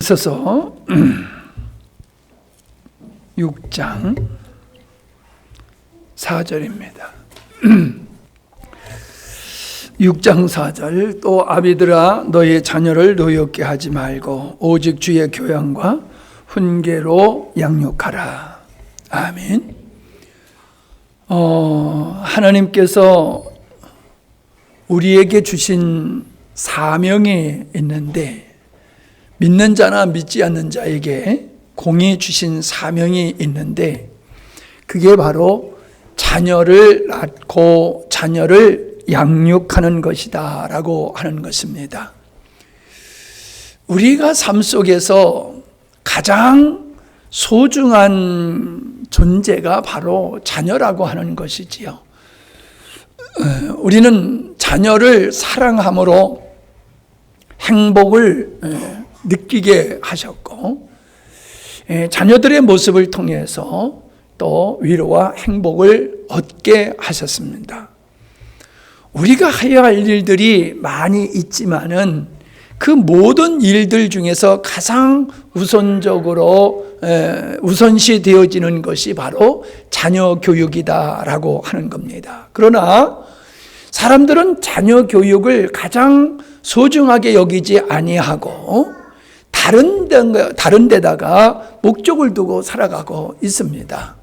에베소서 6장 4절입니다. 6장 4절 또 아비들아 너희 자녀를 노엽게 하지 말고 오직 주의 교양과 훈계로 양육하라. 아멘. 하나님께서 우리에게 주신 사명이 있는데 믿는 자나 믿지 않는 자에게 공이 주신 사명이 있는데 그게 바로 자녀를 낳고 자녀를 양육하는 것이다 라고 하는 것입니다. 우리가 삶 속에서 가장 소중한 존재가 바로 자녀라고 하는 것이지요. 우리는 자녀를 사랑함으로 행복을 느끼게 하셨고 자녀들의 모습을 통해서 또 위로와 행복을 얻게 하셨습니다. 우리가 해야 할 일들이 많이 있지만은 그 모든 일들 중에서 가장 우선시 되어지는 것이 바로 자녀 교육이다라고 하는 겁니다. 그러나 사람들은 자녀 교육을 가장 소중하게 여기지 아니하고 다른 데다가 목적을 두고 살아가고 있습니다.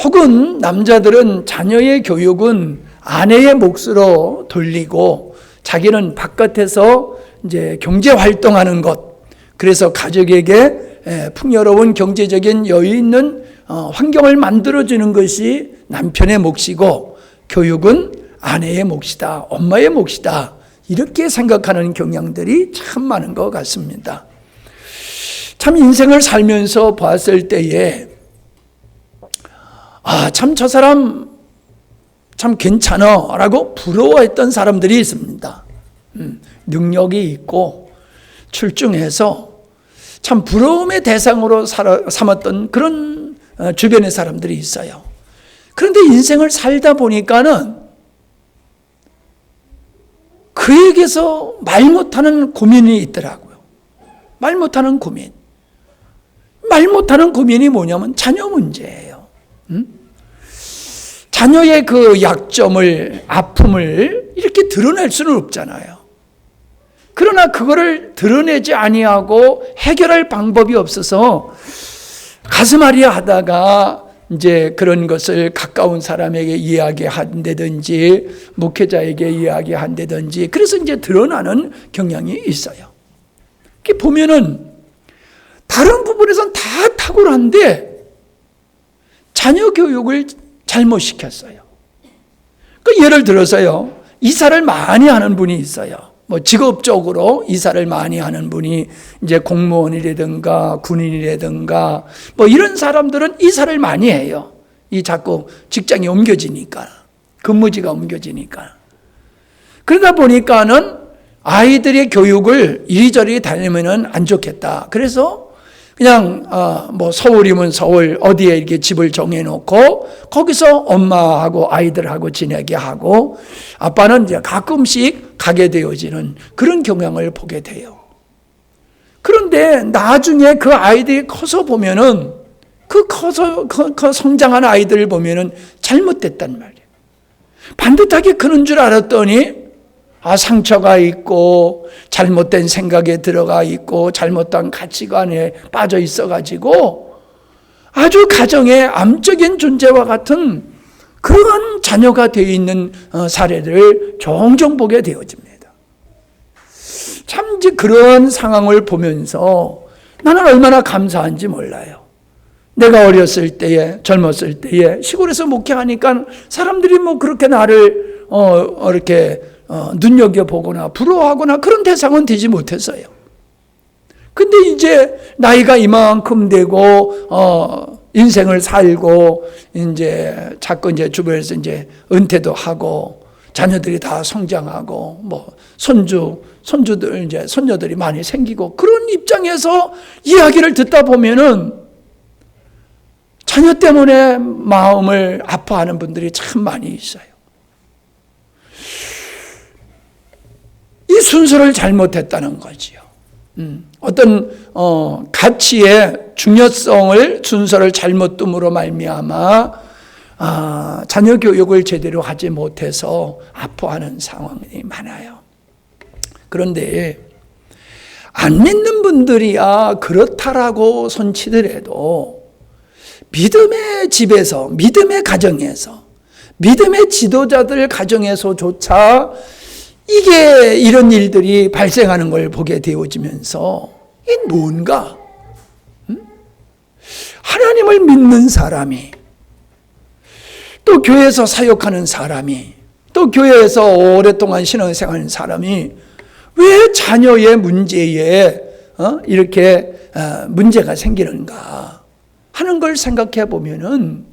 혹은 남자들은 자녀의 교육은 아내의 몫으로 돌리고 자기는 바깥에서 이제 경제 활동하는 것, 그래서 가족에게 풍요로운 경제적인 여유 있는 환경을 만들어주는 것이 남편의 몫이고 교육은 아내의 몫이다, 엄마의 몫이다, 이렇게 생각하는 경향들이 참 많은 것 같습니다. 참 인생을 살면서 봤을 때에 참 저 사람 참 괜찮아 라고 부러워했던 사람들이 있습니다. 능력이 있고 출중해서 참 부러움의 대상으로 삼았던 그런 주변의 사람들이 있어요. 그런데 인생을 살다 보니까는 그에게서 말 못하는 고민이 있더라고요. 말 못하는 고민. 말 못하는 고민이 뭐냐면 자녀 문제예요. 자녀의 그 약점을, 아픔을 이렇게 드러낼 수는 없잖아요. 그러나 그거를 드러내지 아니하고 해결할 방법이 없어서 가슴앓이 하다가 이제 그런 것을 가까운 사람에게 이야기한다든지 목회자에게 이야기한다든지 그래서 이제 드러나는 경향이 있어요. 이렇게 보면은 다른 부분에서는 다 탁월한데 자녀 교육을 잘못 시켰어요. 그 예를 들어서요, 이사를 많이 하는 분이 있어요. 뭐 직업적으로 이사를 많이 하는 분이 이제 공무원이라든가 군인이라든가 뭐 이런 사람들은 이사를 많이 해요. 이 자꾸 직장이 옮겨지니까, 근무지가 옮겨지니까. 그러다 보니까는 아이들의 교육을 이리저리 다니면은 안 좋겠다. 그래서 그냥 뭐 서울이면 서울 어디에 이렇게 집을 정해놓고 거기서 엄마하고 아이들하고 지내게 하고 아빠는 이제 가끔씩 가게 되어지는 그런 경향을 보게 돼요. 그런데 나중에 그 아이들이 커서 보면은 그 성장한 아이들을 보면은 잘못됐단 말이에요. 반듯하게 크는 줄 알았더니 상처가 있고 잘못된 생각에 들어가 있고 잘못된 가치관에 빠져 있어가지고 아주 가정의 암적인 존재와 같은 그런 자녀가 되어 있는 사례를 종종 보게 되어집니다. 참 이제 그런 상황을 보면서 나는 얼마나 감사한지 몰라요. 내가 어렸을 때에, 젊었을 때에 시골에서 목회하니까 사람들이 뭐 그렇게 나를 이렇게 눈여겨보거나 부러워하거나 그런 대상은 되지 못했어요. 근데 이제 나이가 이만큼 되고 인생을 살고 이제 자꾸 이제 주변에서 이제 은퇴도 하고 자녀들이 다 성장하고 뭐 손주들 이제 손녀들이 많이 생기고 그런 입장에서 이야기를 듣다 보면은 자녀 때문에 마음을 아파하는 분들이 참 많이 있어요. 이 순서를 잘못했다는 거지요. 어떤 가치의 중요성을 순서를 잘못 둠으로 말미암아 자녀 교육을 제대로 하지 못해서 아파하는 상황이 많아요. 그런데 안 믿는 분들이야 그렇다라고 손치더라도 믿음의 집에서, 믿음의 가정에서, 믿음의 지도자들 가정에서조차 이게 이런 일들이 발생하는 걸 보게 되어지면서 이게 뭔가? 하나님을 믿는 사람이, 또 교회에서 사역하는 사람이, 또 교회에서 오랫동안 신앙생활하는 사람이 왜 자녀의 문제에 이렇게 문제가 생기는가 하는 걸 생각해 보면은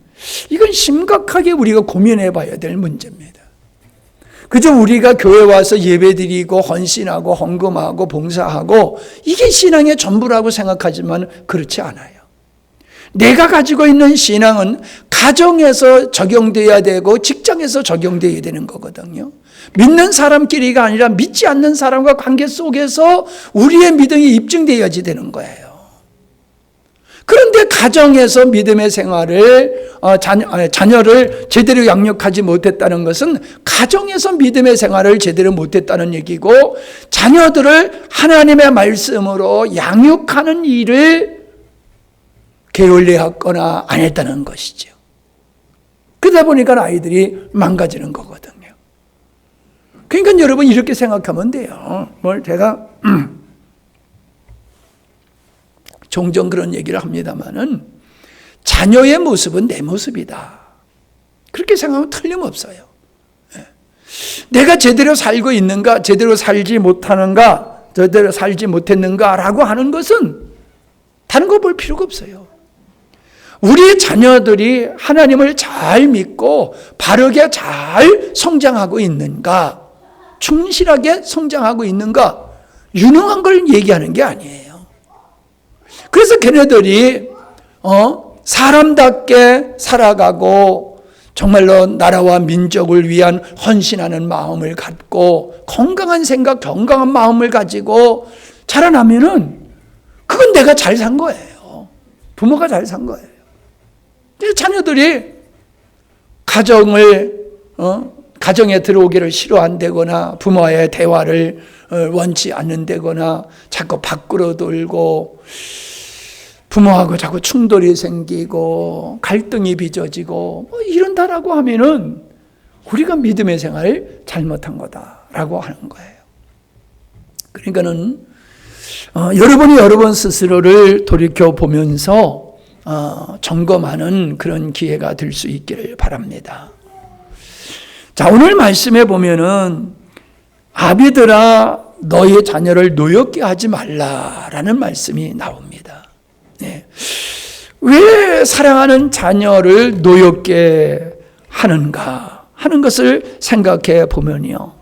이건 심각하게 우리가 고민해 봐야 될 문제입니다. 그저 우리가 교회 와서 예배드리고 헌신하고 헌금하고 봉사하고 이게 신앙의 전부라고 생각하지만 그렇지 않아요. 내가 가지고 있는 신앙은 가정에서 적용돼야 되고 직장에서 적용돼야 되는 거거든요. 믿는 사람끼리가 아니라 믿지 않는 사람과 관계 속에서 우리의 믿음이 입증되어야지 되는 거예요. 그런데 가정에서 믿음의 생활을 자녀를 제대로 양육하지 못했다는 것은 가정에서 믿음의 생활을 제대로 못했다는 얘기고, 자녀들을 하나님의 말씀으로 양육하는 일을 게을리했거나 안 했다는 것이죠. 그러다 보니까 아이들이 망가지는 거거든요. 그러니까 여러분 이렇게 생각하면 돼요. 제가 종종 그런 얘기를 합니다마는 자녀의 모습은 내 모습이다. 그렇게 생각하면 틀림없어요. 내가 제대로 살고 있는가, 제대로 살지 못하는가, 제대로 살지 못했는가라고 하는 것은 다른 거 볼 필요가 없어요. 우리의 자녀들이 하나님을 잘 믿고 바르게 잘 성장하고 있는가, 충실하게 성장하고 있는가, 유능한 걸 얘기하는 게 아니에요. 그래서 걔네들이 사람답게 살아가고 정말로 나라와 민족을 위한 헌신하는 마음을 갖고 건강한 생각, 건강한 마음을 가지고 자라나면은 그건 내가 잘 산 거예요. 부모가 잘 산 거예요. 자녀들이 가정에 들어오기를 싫어한다거나 부모와의 대화를 원치 않는다거나 자꾸 밖으로 돌고 부모하고 자꾸 충돌이 생기고 갈등이 빚어지고 이런다라고 하면은 우리가 믿음의 생활을 잘못한 거다라고 하는 거예요. 그러니까는 여러분이 여러분 스스로를 돌이켜 보면서 점검하는 그런 기회가 될 수 있기를 바랍니다. 자, 오늘 말씀에 보면은 아비들아 너희 자녀를 노엽게 하지 말라라는 말씀이 나옵니다. 네. 왜 사랑하는 자녀를 노엽게 하는가 하는 것을 생각해 보면요,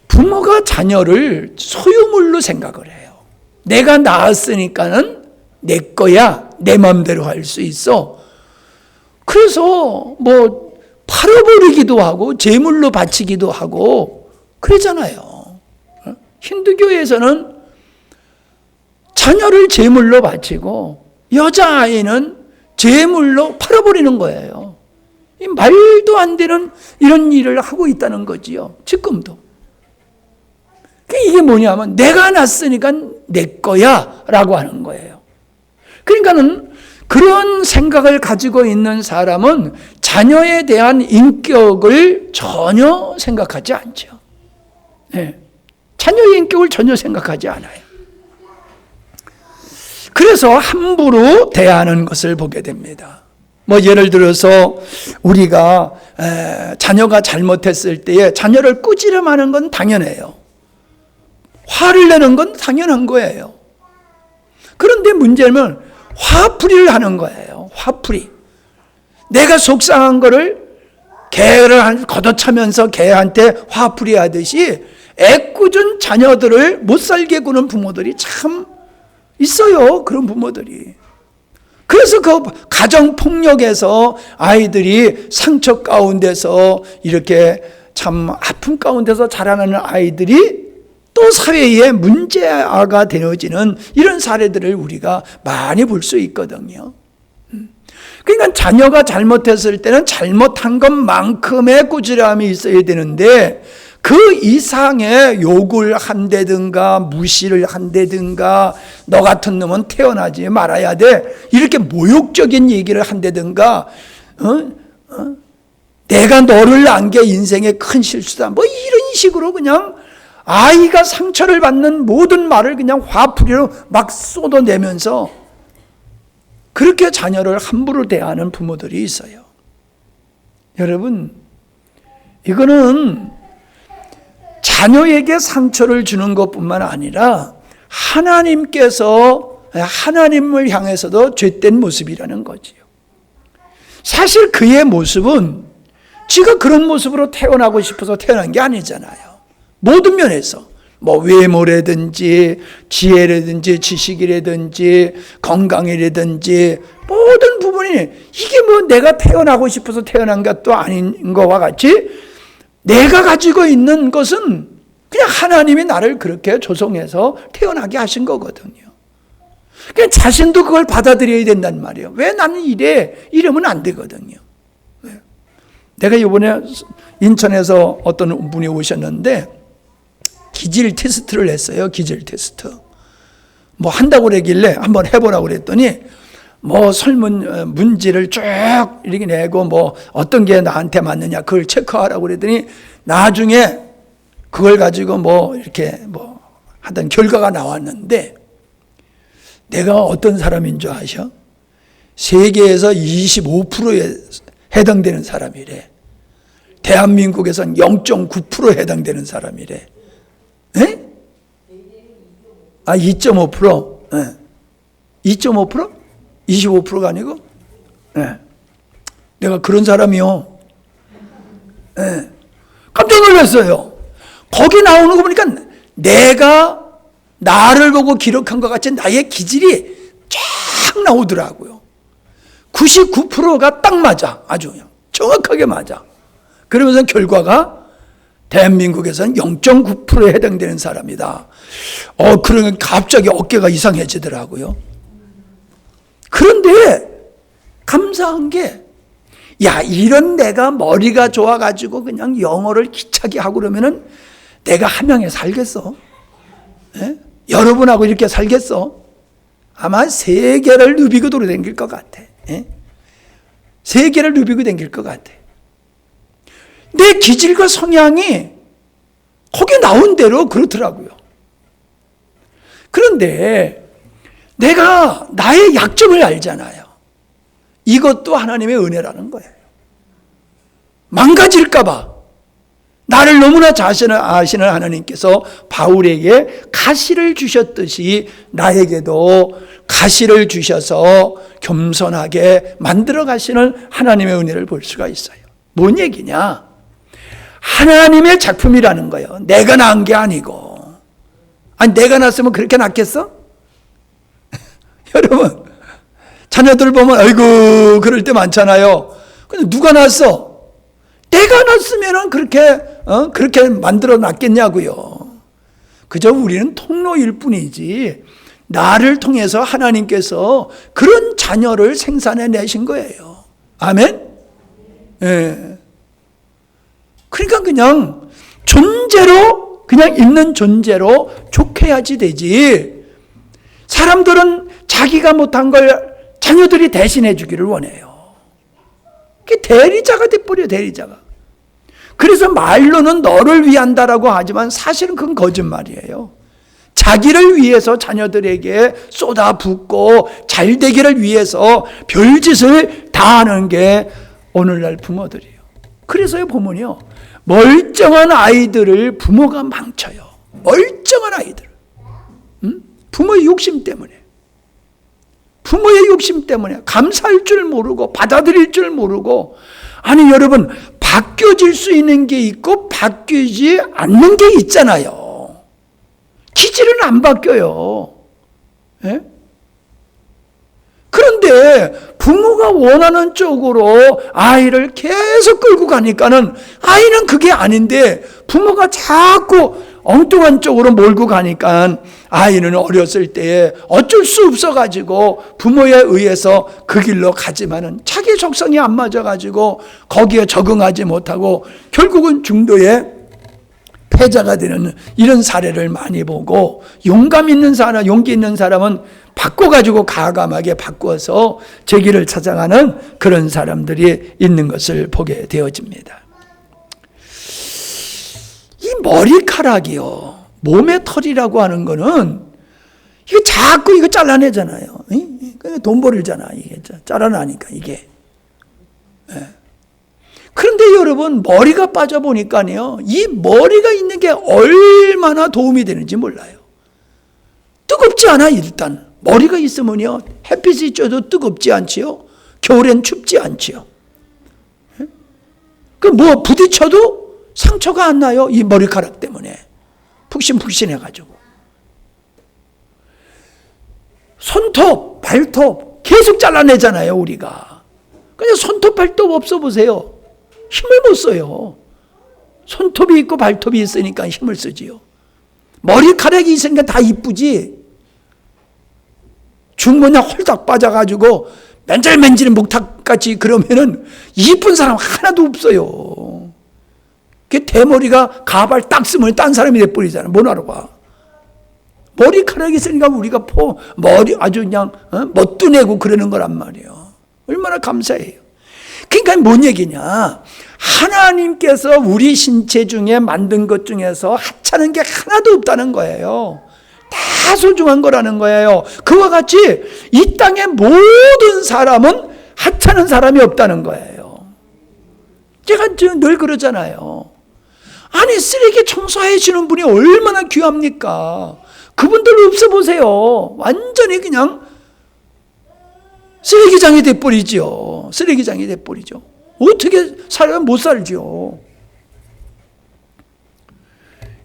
부모가 자녀를 소유물로 생각을 해요. 내가 낳았으니까는 내 거야, 내 마음대로 할 수 있어. 그래서 팔아버리기도 하고 제물로 바치기도 하고 그러잖아요. 힌두교에서는 자녀를 제물로 바치고 여자아이는 제물로 팔아버리는 거예요. 이 말도 안 되는 이런 일을 하고 있다는 거지요. 지금도. 이게 뭐냐면 내가 낳았으니까 내 거야 라고 하는 거예요. 그러니까는 그런 생각을 가지고 있는 사람은 자녀에 대한 인격을 전혀 생각하지 않죠. 네. 자녀의 인격을 전혀 생각하지 않아요. 그래서 함부로 대하는 것을 보게 됩니다. 예를 들어서 우리가 자녀가 잘못했을 때에 자녀를 꾸지람하는 건 당연해요. 화를 내는 건 당연한 거예요. 그런데 문제는 화풀이를 하는 거예요. 화풀이. 내가 속상한 거를 개를 걷어차면서 개한테 화풀이 하듯이 애꿎은 자녀들을 못 살게 구는 부모들이 참 있어요. 그런 부모들이. 그래서 그 가정폭력에서 아이들이 상처 가운데서 이렇게 참 아픔 가운데서 자라나는 아이들이 또 사회의 문제아가 되어지는 이런 사례들을 우리가 많이 볼 수 있거든요. 그러니까 자녀가 잘못했을 때는 잘못한 것만큼의 꾸지람이 있어야 되는데 그 이상의 욕을 한다든가 무시를 한다든가 너 같은 놈은 태어나지 말아야 돼 이렇게 모욕적인 얘기를 한다든가 내가 너를 낳은 게 인생의 큰 실수다 뭐 이런 식으로 그냥 아이가 상처를 받는 모든 말을 그냥 화풀이로 막 쏟아내면서 그렇게 자녀를 함부로 대하는 부모들이 있어요. 여러분, 이거는 자녀에게 상처를 주는 것뿐만 아니라 하나님을 향해서도 죄된 모습이라는 거지요. 사실 그의 모습은 지가 그런 모습으로 태어나고 싶어서 태어난 게 아니잖아요. 모든 면에서 뭐 외모라든지 지혜라든지 지식이라든지 건강이라든지 모든 부분이 이게 뭐 내가 태어나고 싶어서 태어난 것도 아닌 것과 같이 내가 가지고 있는 것은 그냥 하나님이 나를 그렇게 조성해서 태어나게 하신 거거든요. 그냥 자신도 그걸 받아들여야 된단 말이에요. 왜 나는 이러면 안 되거든요. 내가 이번에 인천에서 어떤 분이 오셨는데 기질 테스트를 했어요. 기질 테스트. 뭐 한다고 그러길래 한번 해보라고 그랬더니 뭐 설문 문제를 쭉 이렇게 내고 뭐 어떤 게 나한테 맞느냐 그걸 체크하라고 그랬더니 나중에 그걸 가지고 뭐 이렇게 뭐 하던 결과가 나왔는데 내가 어떤 사람인 줄 아셔? 세계에서 25%에 해당되는 사람이래. 대한민국에서는 0.9%에 해당되는 사람이래. 에? 아, 2.5%? 네. 2.5%? 25%가 아니고? 네. 내가 그런 사람이요. 네. 깜짝 놀랐어요. 거기 나오는 거 보니까 내가 나를 보고 기록한 것 같이 나의 기질이 쫙 나오더라고요. 99%가 딱 맞아. 아주 그냥 정확하게 맞아. 그러면서 결과가 대한민국에서는 0.9%에 해당되는 사람이다. 그러면 갑자기 어깨가 이상해지더라고요. 그런데 감사한 게, 야, 이런 내가 머리가 좋아가지고 그냥 영어를 기차게 하고 그러면은 내가 함양에 살겠어? 예? 여러분하고 이렇게 살겠어? 아마 세계를 누비고 돌아다닐 것 같아. 예? 세계를 누비고 다닐 것 같아. 내 기질과 성향이 거기 나온 대로 그렇더라고요. 그런데 내가 나의 약점을 알잖아요. 이것도 하나님의 은혜라는 거예요. 망가질까 봐 나를 너무나 잘 아시는 하나님께서 바울에게 가시를 주셨듯이 나에게도 가시를 주셔서 겸손하게 만들어 가시는 하나님의 은혜를 볼 수가 있어요. 뭔 얘기냐? 하나님의 작품이라는 거예요. 내가 낳은 게 아니고. 아니, 내가 낳았으면 그렇게 낳겠어? 여러분, 자녀들 보면 아이고 그럴 때 많잖아요. 근데 누가 낳았어? 내가 낳았으면 그렇게 만들어 놨겠냐고요. 그저 우리는 통로일 뿐이지 나를 통해서 하나님께서 그런 자녀를 생산해 내신 거예요. 아멘? 예. 그러니까 그냥 존재로, 그냥 있는 존재로 족해야지 되지. 사람들은 자기가 못한 걸 자녀들이 대신해 주기를 원해요. 그게 대리자가 돼버려요, 대리자가. 그래서 말로는 너를 위한다라고 하지만 사실은 그건 거짓말이에요. 자기를 위해서 자녀들에게 쏟아붓고 잘 되기를 위해서 별짓을 다 하는 게 오늘날 부모들이에요. 그래서요, 보면요, 멀쩡한 아이들을 부모가 망쳐요. 멀쩡한 아이들. 부모의 욕심 때문에. 부모의 욕심 때문에 감사할 줄 모르고 받아들일 줄 모르고. 아니 여러분, 바뀌어질 수 있는 게 있고 바뀌지 않는 게 있잖아요. 기질은 안 바뀌어요. 예? 그런데 부모가 원하는 쪽으로 아이를 계속 끌고 가니까는 아이는 그게 아닌데 부모가 자꾸 엉뚱한 쪽으로 몰고 가니까 아이는 어렸을 때에 어쩔 수 없어가지고 부모에 의해서 그 길로 가지만은 자기 적성이 안 맞아가지고 거기에 적응하지 못하고 결국은 중도에 패자가 되는 이런 사례를 많이 보고, 용기 있는 사람은 바꿔가지고 과감하게 바꿔서 제 길을 찾아가는 그런 사람들이 있는 것을 보게 되어집니다. 이 머리카락이요, 몸의 털이라고 하는 거는 이거 자꾸 이거 잘라내잖아요. 돈 벌잖아. 이게 잘라나니까 이게. 그런데 여러분, 머리가 빠져보니까요, 이 머리가 있는 게 얼마나 도움이 되는지 몰라요. 뜨겁지 않아. 일단 머리가 있으면요, 햇빛이 쬐도 뜨겁지 않지요, 겨울엔 춥지 않지요. 그 뭐 부딪혀도 상처가 안 나요. 이 머리카락 때문에 푹신푹신해가지고. 손톱, 발톱 계속 잘라내잖아요, 우리가. 그냥 손톱, 발톱 없어 보세요. 힘을 못 써요. 손톱이 있고 발톱이 있으니까 힘을 쓰지요. 머리카락이 있으니까 다 이쁘지. 중문에 홀딱 빠져가지고 맨질맨질 목탁같이 그러면은 이쁜 사람 하나도 없어요. 그 대머리가 가발 딱 쓰면 딴 사람이 돼버리잖아. 못 알아봐. 머리카락이 있으니까 우리가 머리 아주 그냥 멋도 그러는 거란 말이에요. 얼마나 감사해요. 그러니까 뭔 얘기냐, 하나님께서 우리 신체 중에 만든 것 중에서 하찮은 게 하나도 없다는 거예요. 다 소중한 거라는 거예요. 그와 같이 이 땅의 모든 사람은 하찮은 사람이 없다는 거예요. 제가 늘 그러잖아요. 아니, 쓰레기 청소해 주는 분이 얼마나 귀합니까? 그분들 없어 보세요. 완전히 그냥 쓰레기장이 돼버리죠. 쓰레기장이 돼버리죠. 어떻게 살면 못 살죠.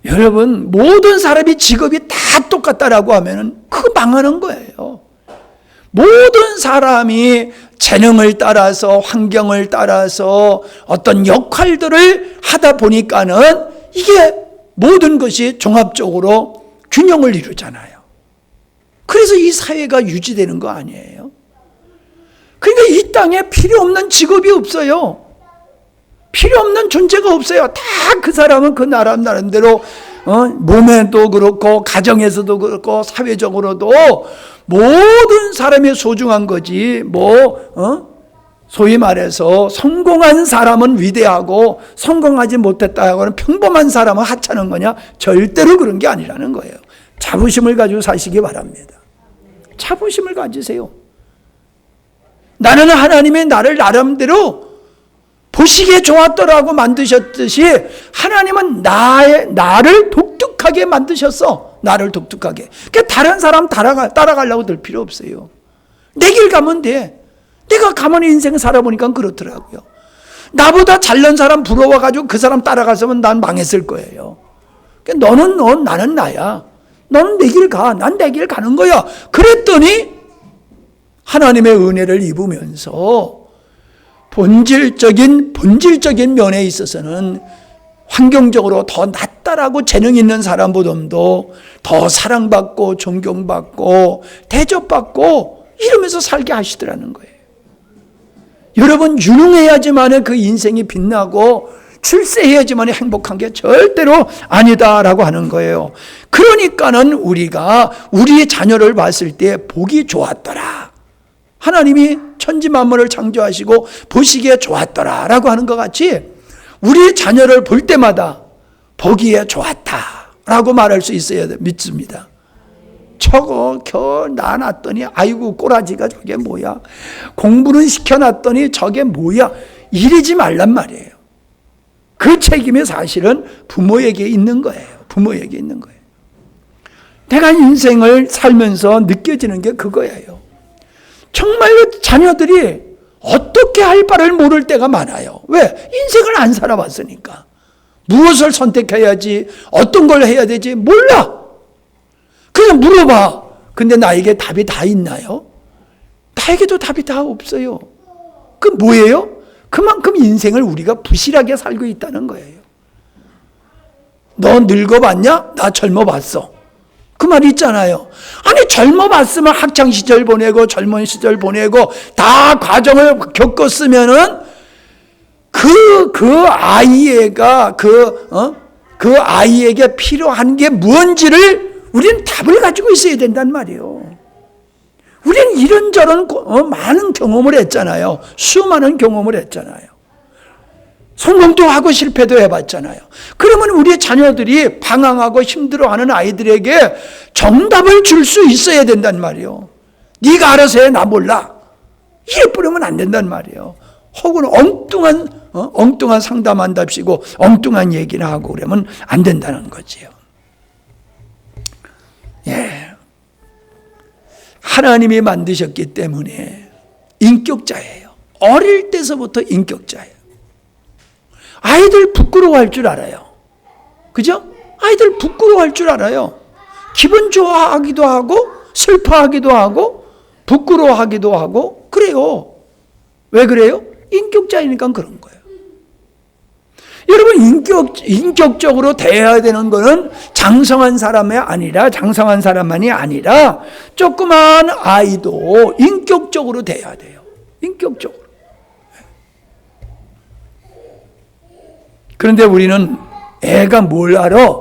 여러분, 모든 사람이 직업이 다 똑같다라고 하면은 그거 망하는 거예요. 모든 사람이 재능을 따라서, 환경을 따라서 어떤 역할들을 하다 보니까는 이게 모든 것이 종합적으로 균형을 이루잖아요. 그래서 이 사회가 유지되는 거 아니에요? 그러니까 이 땅에 필요 없는 직업이 없어요. 필요 없는 존재가 없어요. 다 그 사람은 그 나름대로 몸에도 그렇고 가정에서도 그렇고 사회적으로도 모든 사람이 소중한 거지. 소위 말해서 성공한 사람은 위대하고 성공하지 못했다 하고는 평범한 사람은 하찮은 거냐? 절대로 그런 게 아니라는 거예요. 자부심을 가지고 사시기 바랍니다. 자부심을 가지세요. 나는 하나님이 나를 나름대로 보시기에 좋았더라고 만드셨듯이 하나님은 나를 독특하게 만드셨어. 나를 독특하게. 그러니까 다른 사람 따라가려고 들 필요 없어요. 내 길 가면 돼. 내가 가만히 인생 살아보니까 그렇더라고요. 나보다 잘난 사람 부러워가지고 그 사람 따라갔으면 난 망했을 거예요. 그러니까 너는 나는 나야. 너는 내 길 가. 난 내 길 가는 거야. 그랬더니 하나님의 은혜를 입으면서 본질적인 면에 있어서는 환경적으로 더 낫다라고 재능 있는 사람보다도 더 사랑받고 존경받고 대접받고 이러면서 살게 하시더라는 거예요. 여러분, 유능해야지만 그 인생이 빛나고 출세해야지만 행복한 게 절대로 아니다라고 하는 거예요. 그러니까는 우리가 우리의 자녀를 봤을 때 보기 좋았더라. 하나님이 천지 만물을 창조하시고 보시기에 좋았더라라고 하는 것 같이 우리의 자녀를 볼 때마다 보기에 좋았다라고 말할 수 있어야 믿습니다. 저거 낳아놨더니 아이고 꼬라지가 저게 뭐야. 공부는 시켜놨더니 저게 뭐야. 이러지 말란 말이에요. 그 책임이 사실은 부모에게 있는 거예요. 부모에게 있는 거예요. 내가 인생을 살면서 느껴지는 게 그거예요. 정말로 자녀들이 어떻게 할 바를 모를 때가 많아요. 왜? 인생을 안 살아봤으니까. 무엇을 선택해야지, 어떤 걸 해야 되지 몰라. 그냥 물어봐. 근데 나에게 답이 다 있나요? 나에게도 답이 다 없어요. 그 뭐예요? 그만큼 인생을 우리가 부실하게 살고 있다는 거예요. 너 늙어봤냐? 나 젊어봤어. 그 말이 있잖아요. 아니 젊어봤으면 학창시절 보내고 젊은 시절 보내고 다 과정을 겪었으면은 그 아이에게 필요한 게 무언지를 우리는 답을 가지고 있어야 된단 말이에요. 우리는 이런저런 많은 경험을 했잖아요. 수많은 경험을 했잖아요. 성공도 하고 실패도 해봤잖아요. 그러면 우리 자녀들이 방황하고 힘들어하는 아이들에게 정답을 줄 수 있어야 된단 말이에요. 네가 알아서 해, 나 몰라. 이래 뿌리면 안 된단 말이에요. 혹은 엉뚱한 상담한답시고 엉뚱한 얘기를 하고 그러면 안 된다는 거지요. 예. 하나님이 만드셨기 때문에 인격자예요. 어릴 때서부터 인격자예요. 아이들 부끄러워할 줄 알아요. 그죠? 아이들 부끄러워할 줄 알아요. 기분 좋아하기도 하고 슬퍼하기도 하고 부끄러워하기도 하고 그래요. 왜 그래요? 인격자이니까 그런 거예요. 여러분 인격적으로 대해야 되는 거는 장성한 사람만이 아니라 조그만 아이도 인격적으로 대해야 돼요. 인격적으로. 그런데 우리는 애가 뭘 알아?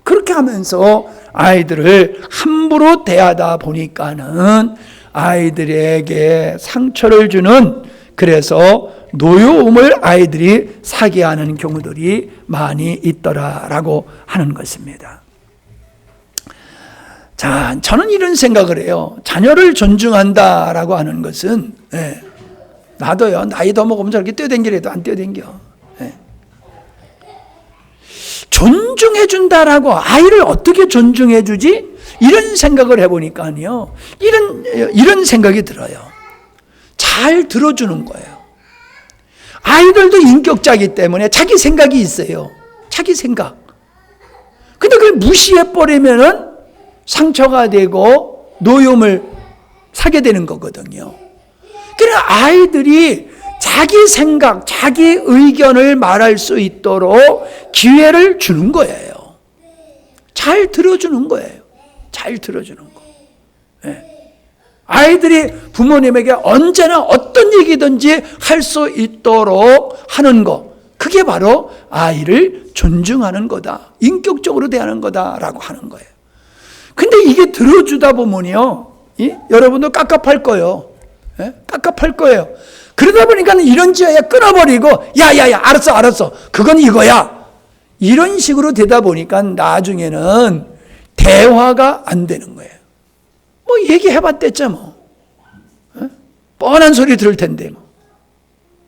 그렇게 하면서 아이들을 함부로 대하다 보니까는 아이들에게 상처를 주는, 그래서 노여움을 아이들이 사게 하는 경우들이 많이 있더라라고 하는 것입니다. 자, 저는 이런 생각을 해요. 자녀를 존중한다라고 하는 것은, 나도요, 나이 더 먹으면 저렇게 뛰어댕기래도 안 뛰어댕겨. 존중해준다라고, 아이를 어떻게 존중해주지? 이런 생각을 해보니까요, 이런 생각이 들어요. 잘 들어주는 거예요. 아이들도 인격자이기 때문에 자기 생각이 있어요. 자기 생각. 근데 그걸 무시해버리면은 상처가 되고 노여움을 사게 되는 거거든요. 그래서 아이들이 자기 생각, 자기 의견을 말할 수 있도록 기회를 주는 거예요. 잘 들어주는 거예요. 잘 들어주는 거. 아이들이 부모님에게 언제나 어떤 얘기든지 할 수 있도록 하는 거, 그게 바로 아이를 존중하는 거다, 인격적으로 대하는 거다라고 하는 거예요. 근데 이게 들어주다 보면요, 여러분도 깝깝할 거예요. 깝깝할 거예요. 그러다 보니까 이런 지어야 끊어버리고, 야야야, 알았어, 그건 이거야, 이런 식으로 되다 보니까 나중에는 대화가 안 되는 거예요. 뭐 얘기해봤댔자 뭐, 뻔한 소리 들을 텐데 뭐.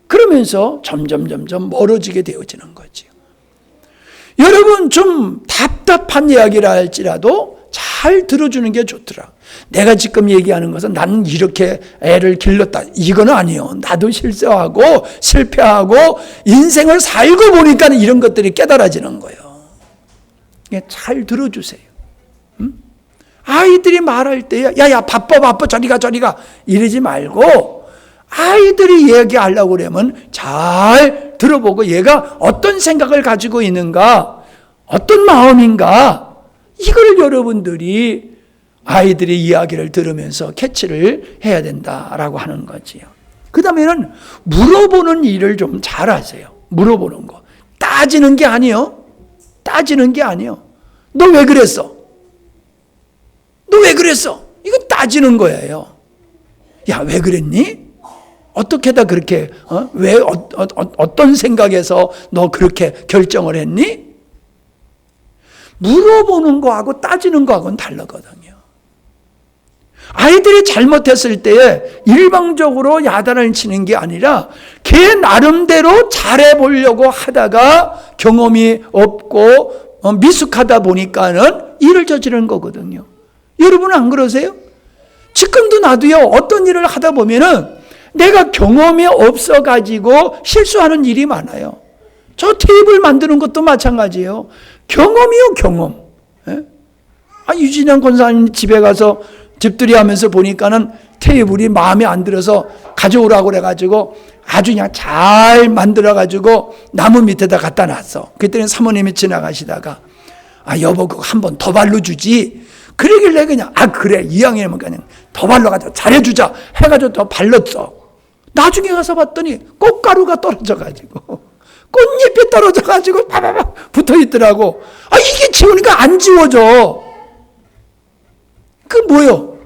그러면서 점점 멀어지게 되어지는 거죠. 여러분, 좀 답답한 이야기를 할지라도 잘 들어주는 게 좋더라. 내가 지금 얘기하는 것은 나는 이렇게 애를 길렀다, 이건 아니에요. 나도 실수하고 실패하고 인생을 살고 보니까 이런 것들이 깨달아지는 거예요. 잘 들어주세요. 아이들이 말할 때 야야 바빠 저리가 이러지 말고, 아이들이 얘기하려고 그러면 잘 들어보고 얘가 어떤 생각을 가지고 있는가, 어떤 마음인가, 이걸 여러분들이 아이들의 이야기를 들으면서 캐치를 해야 된다라고 하는 거지요. 그 다음에는 물어보는 일을 좀 잘하세요. 물어보는 거. 따지는 게 아니요. 너 왜 그랬어? 이거 따지는 거예요. 야, 왜 그랬니? 어떻게 다 그렇게, 왜, 어떤 생각에서 너 그렇게 결정을 했니? 물어보는 거하고 따지는 거하고는 다르거든요. 아이들이 잘못했을 때 일방적으로 야단을 치는 게 아니라 걔 나름대로 잘해보려고 하다가 경험이 없고 미숙하다 보니까는 일을 저지르는 거거든요. 여러분은 안 그러세요? 지금도 나도요, 어떤 일을 하다 보면은 내가 경험이 없어가지고 실수하는 일이 많아요. 저 테이블 만드는 것도 마찬가지예요. 경험이요, 경험. 유진영 권사님 집에 가서 집들이 하면서 보니까는 테이블이 마음에 안 들어서 가져오라고 그래가지고 아주 그냥 잘 만들어가지고 나무 밑에다 갖다 놨어. 그때는 사모님이 지나가시다가 여보 그거 한 번 더 발라주지. 그러길래 그냥 그래 이왕이면 그냥 더 발라가지고 잘해주자 해가지고 더 발랐어. 나중에 가서 봤더니 꽃가루가 떨어져가지고 꽃잎이 떨어져가지고 파바박 붙어있더라고. 이게 지우니까 안 지워져. 그 뭐요?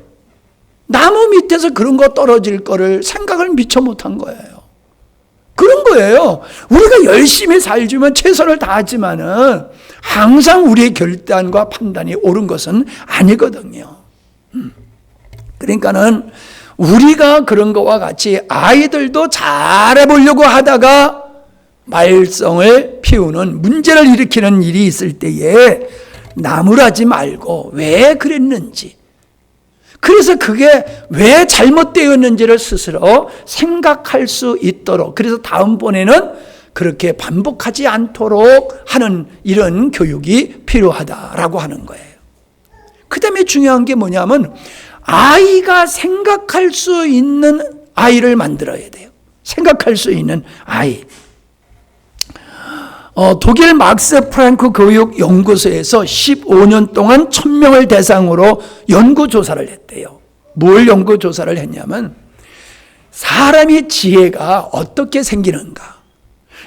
나무 밑에서 그런 거 떨어질 거를 생각을 미처 못한 거예요. 그런 거예요. 우리가 열심히 살지만 최선을 다하지만은 항상 우리의 결단과 판단이 옳은 것은 아니거든요. 그러니까는 우리가 그런 것과 같이 아이들도 잘해보려고 하다가 말썽을 피우는 문제를 일으키는 일이 있을 때에 나무라지 말고 왜 그랬는지, 그래서 그게 왜 잘못되었는지를 스스로 생각할 수 있도록, 그래서 다음번에는 그렇게 반복하지 않도록 하는 이런 교육이 필요하다라고 하는 거예요. 그 다음에 중요한 게 뭐냐면 아이가 생각할 수 있는 아이를 만들어야 돼요. 생각할 수 있는 아이. 독일 막스 프랑크 교육연구소에서 15년 동안 1000명을 대상으로 연구조사를 했대요. 뭘 연구조사를 했냐면 사람의 지혜가 어떻게 생기는가,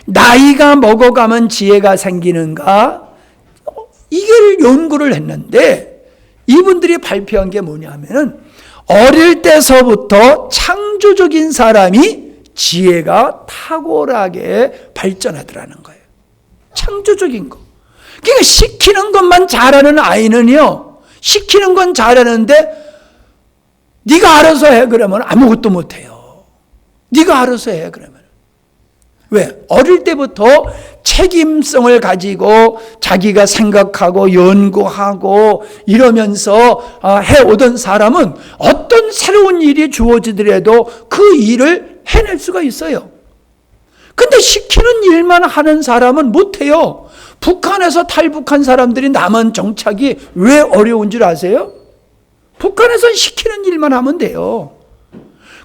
나이가 먹어가면 지혜가 생기는가, 이걸 연구를 했는데 이분들이 발표한 게 뭐냐면은 어릴 때서부터 창조적인 사람이 지혜가 탁월하게 발전하더라는 거예요. 창조적인 거. 그러니까 시키는 것만 잘하는 아이는요, 시키는 건 잘하는데 네가 알아서 해 그러면 아무것도 못해요. 네가 알아서 해 그러면. 왜? 어릴 때부터 책임성을 가지고 자기가 생각하고 연구하고 이러면서 해오던 사람은 어떤 새로운 일이 주어지더라도 그 일을 해낼 수가 있어요. 근데 시키는 일만 하는 사람은 못해요. 북한에서 탈북한 사람들이 남한 정착이 왜 어려운 줄 아세요? 북한에서는 시키는 일만 하면 돼요.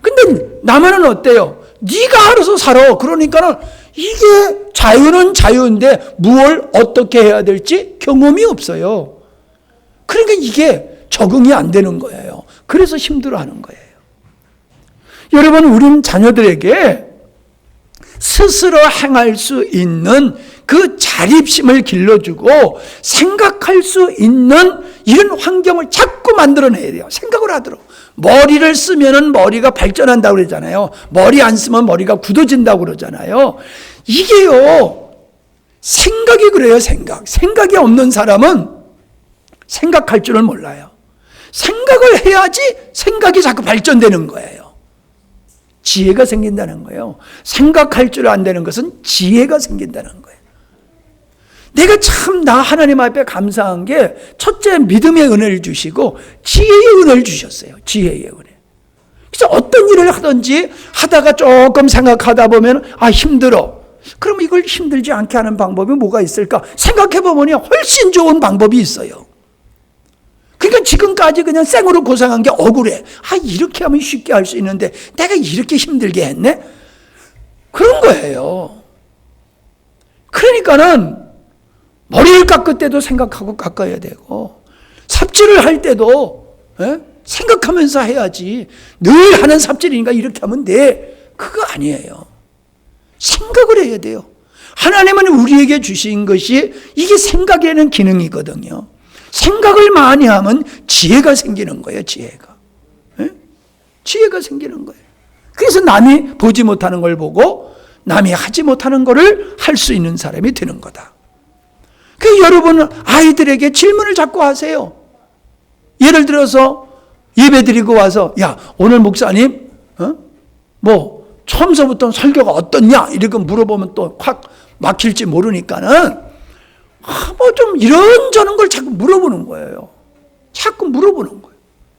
근데 남한은 어때요? 네가 알아서 살아. 그러니까는 이게 자유는 자유인데 무엇을 어떻게 해야 될지 경험이 없어요. 그러니까 이게 적응이 안 되는 거예요. 그래서 힘들어하는 거예요. 여러분, 우린 자녀들에게 스스로 행할 수 있는 그 자립심을 길러주고 생각할 수 있는 이런 환경을 자꾸 만들어내야 돼요. 생각을 하도록. 머리를 쓰면은 머리가 발전한다고 그러잖아요. 머리 안 쓰면 머리가 굳어진다고 그러잖아요. 이게요, 생각이 그래요. 생각이 없는 사람은 생각할 줄을 몰라요. 생각을 해야지 생각이 자꾸 발전되는 거예요. 지혜가 생긴다는 거예요. 생각할 줄 안 되는 것은 지혜가 생긴다는 거예요. 내가 참 나 하나님 앞에 감사한 게 첫째 믿음의 은혜를 주시고 지혜의 은혜를 주셨어요. 지혜의 은혜. 그래서 어떤 일을 하든지 하다가 조금 생각하다 보면 힘들어. 그럼 이걸 힘들지 않게 하는 방법이 뭐가 있을까? 생각해 보면 훨씬 좋은 방법이 있어요. 그러니까 지금까지 그냥 생으로 고생한 게 억울해. 이렇게 하면 쉽게 할 수 있는데 내가 이렇게 힘들게 했네? 그런 거예요. 그러니까는 머리를 깎을 때도 생각하고 깎아야 되고, 삽질을 할 때도 생각하면서 해야지. 늘 하는 삽질이니까 이렇게 하면 돼. 그거 아니에요. 생각을 해야 돼요. 하나님은 우리에게 주신 것이 이게 생각에는 기능이거든요. 생각을 많이 하면 지혜가 생기는 거예요. 지혜가. 지혜가 생기는 거예요. 그래서 남이 보지 못하는 걸 보고 남이 하지 못하는 거를 할 수 있는 사람이 되는 거다. 그래서 여러분 아이들에게 질문을 자꾸 하세요. 예를 들어서 예배 드리고 와서 오늘 목사님 뭐 처음서부터 설교가 어떻냐 이렇게 물어보면 또 확 막힐지 모르니까는 뭐 좀 이런저런 걸 자꾸 물어보는 거예요. 자꾸 물어보는 거예요.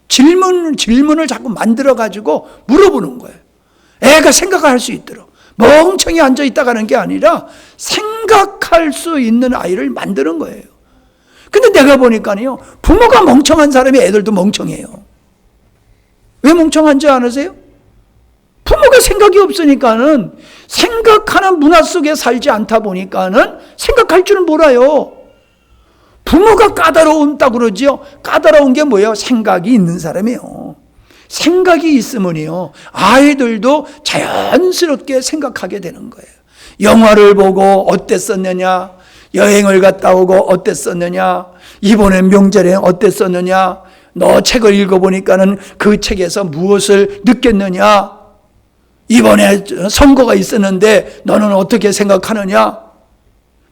질문을 자꾸 만들어가지고 물어보는 거예요. 애가 생각할 수 있도록. 멍청이 앉아 있다가는 게 아니라 생각할 수 있는 아이를 만드는 거예요. 근데 내가 보니까요, 부모가 멍청한 사람이 애들도 멍청해요. 왜 멍청한지 아세요? 부모가 생각이 없으니까는, 생각하는 문화 속에 살지 않다 보니까는 생각할 줄은 몰라요. 부모가 까다로운다고 그러지요. 까다로운 게 뭐예요? 생각이 있는 사람이에요. 생각이 있으면요, 아이들도 자연스럽게 생각하게 되는 거예요. 영화를 보고 어땠었느냐, 여행을 갔다 오고 어땠었느냐, 이번에 명절에 어땠었느냐, 너 책을 읽어보니까는 그 책에서 무엇을 느꼈느냐, 이번에 선거가 있었는데 너는 어떻게 생각하느냐,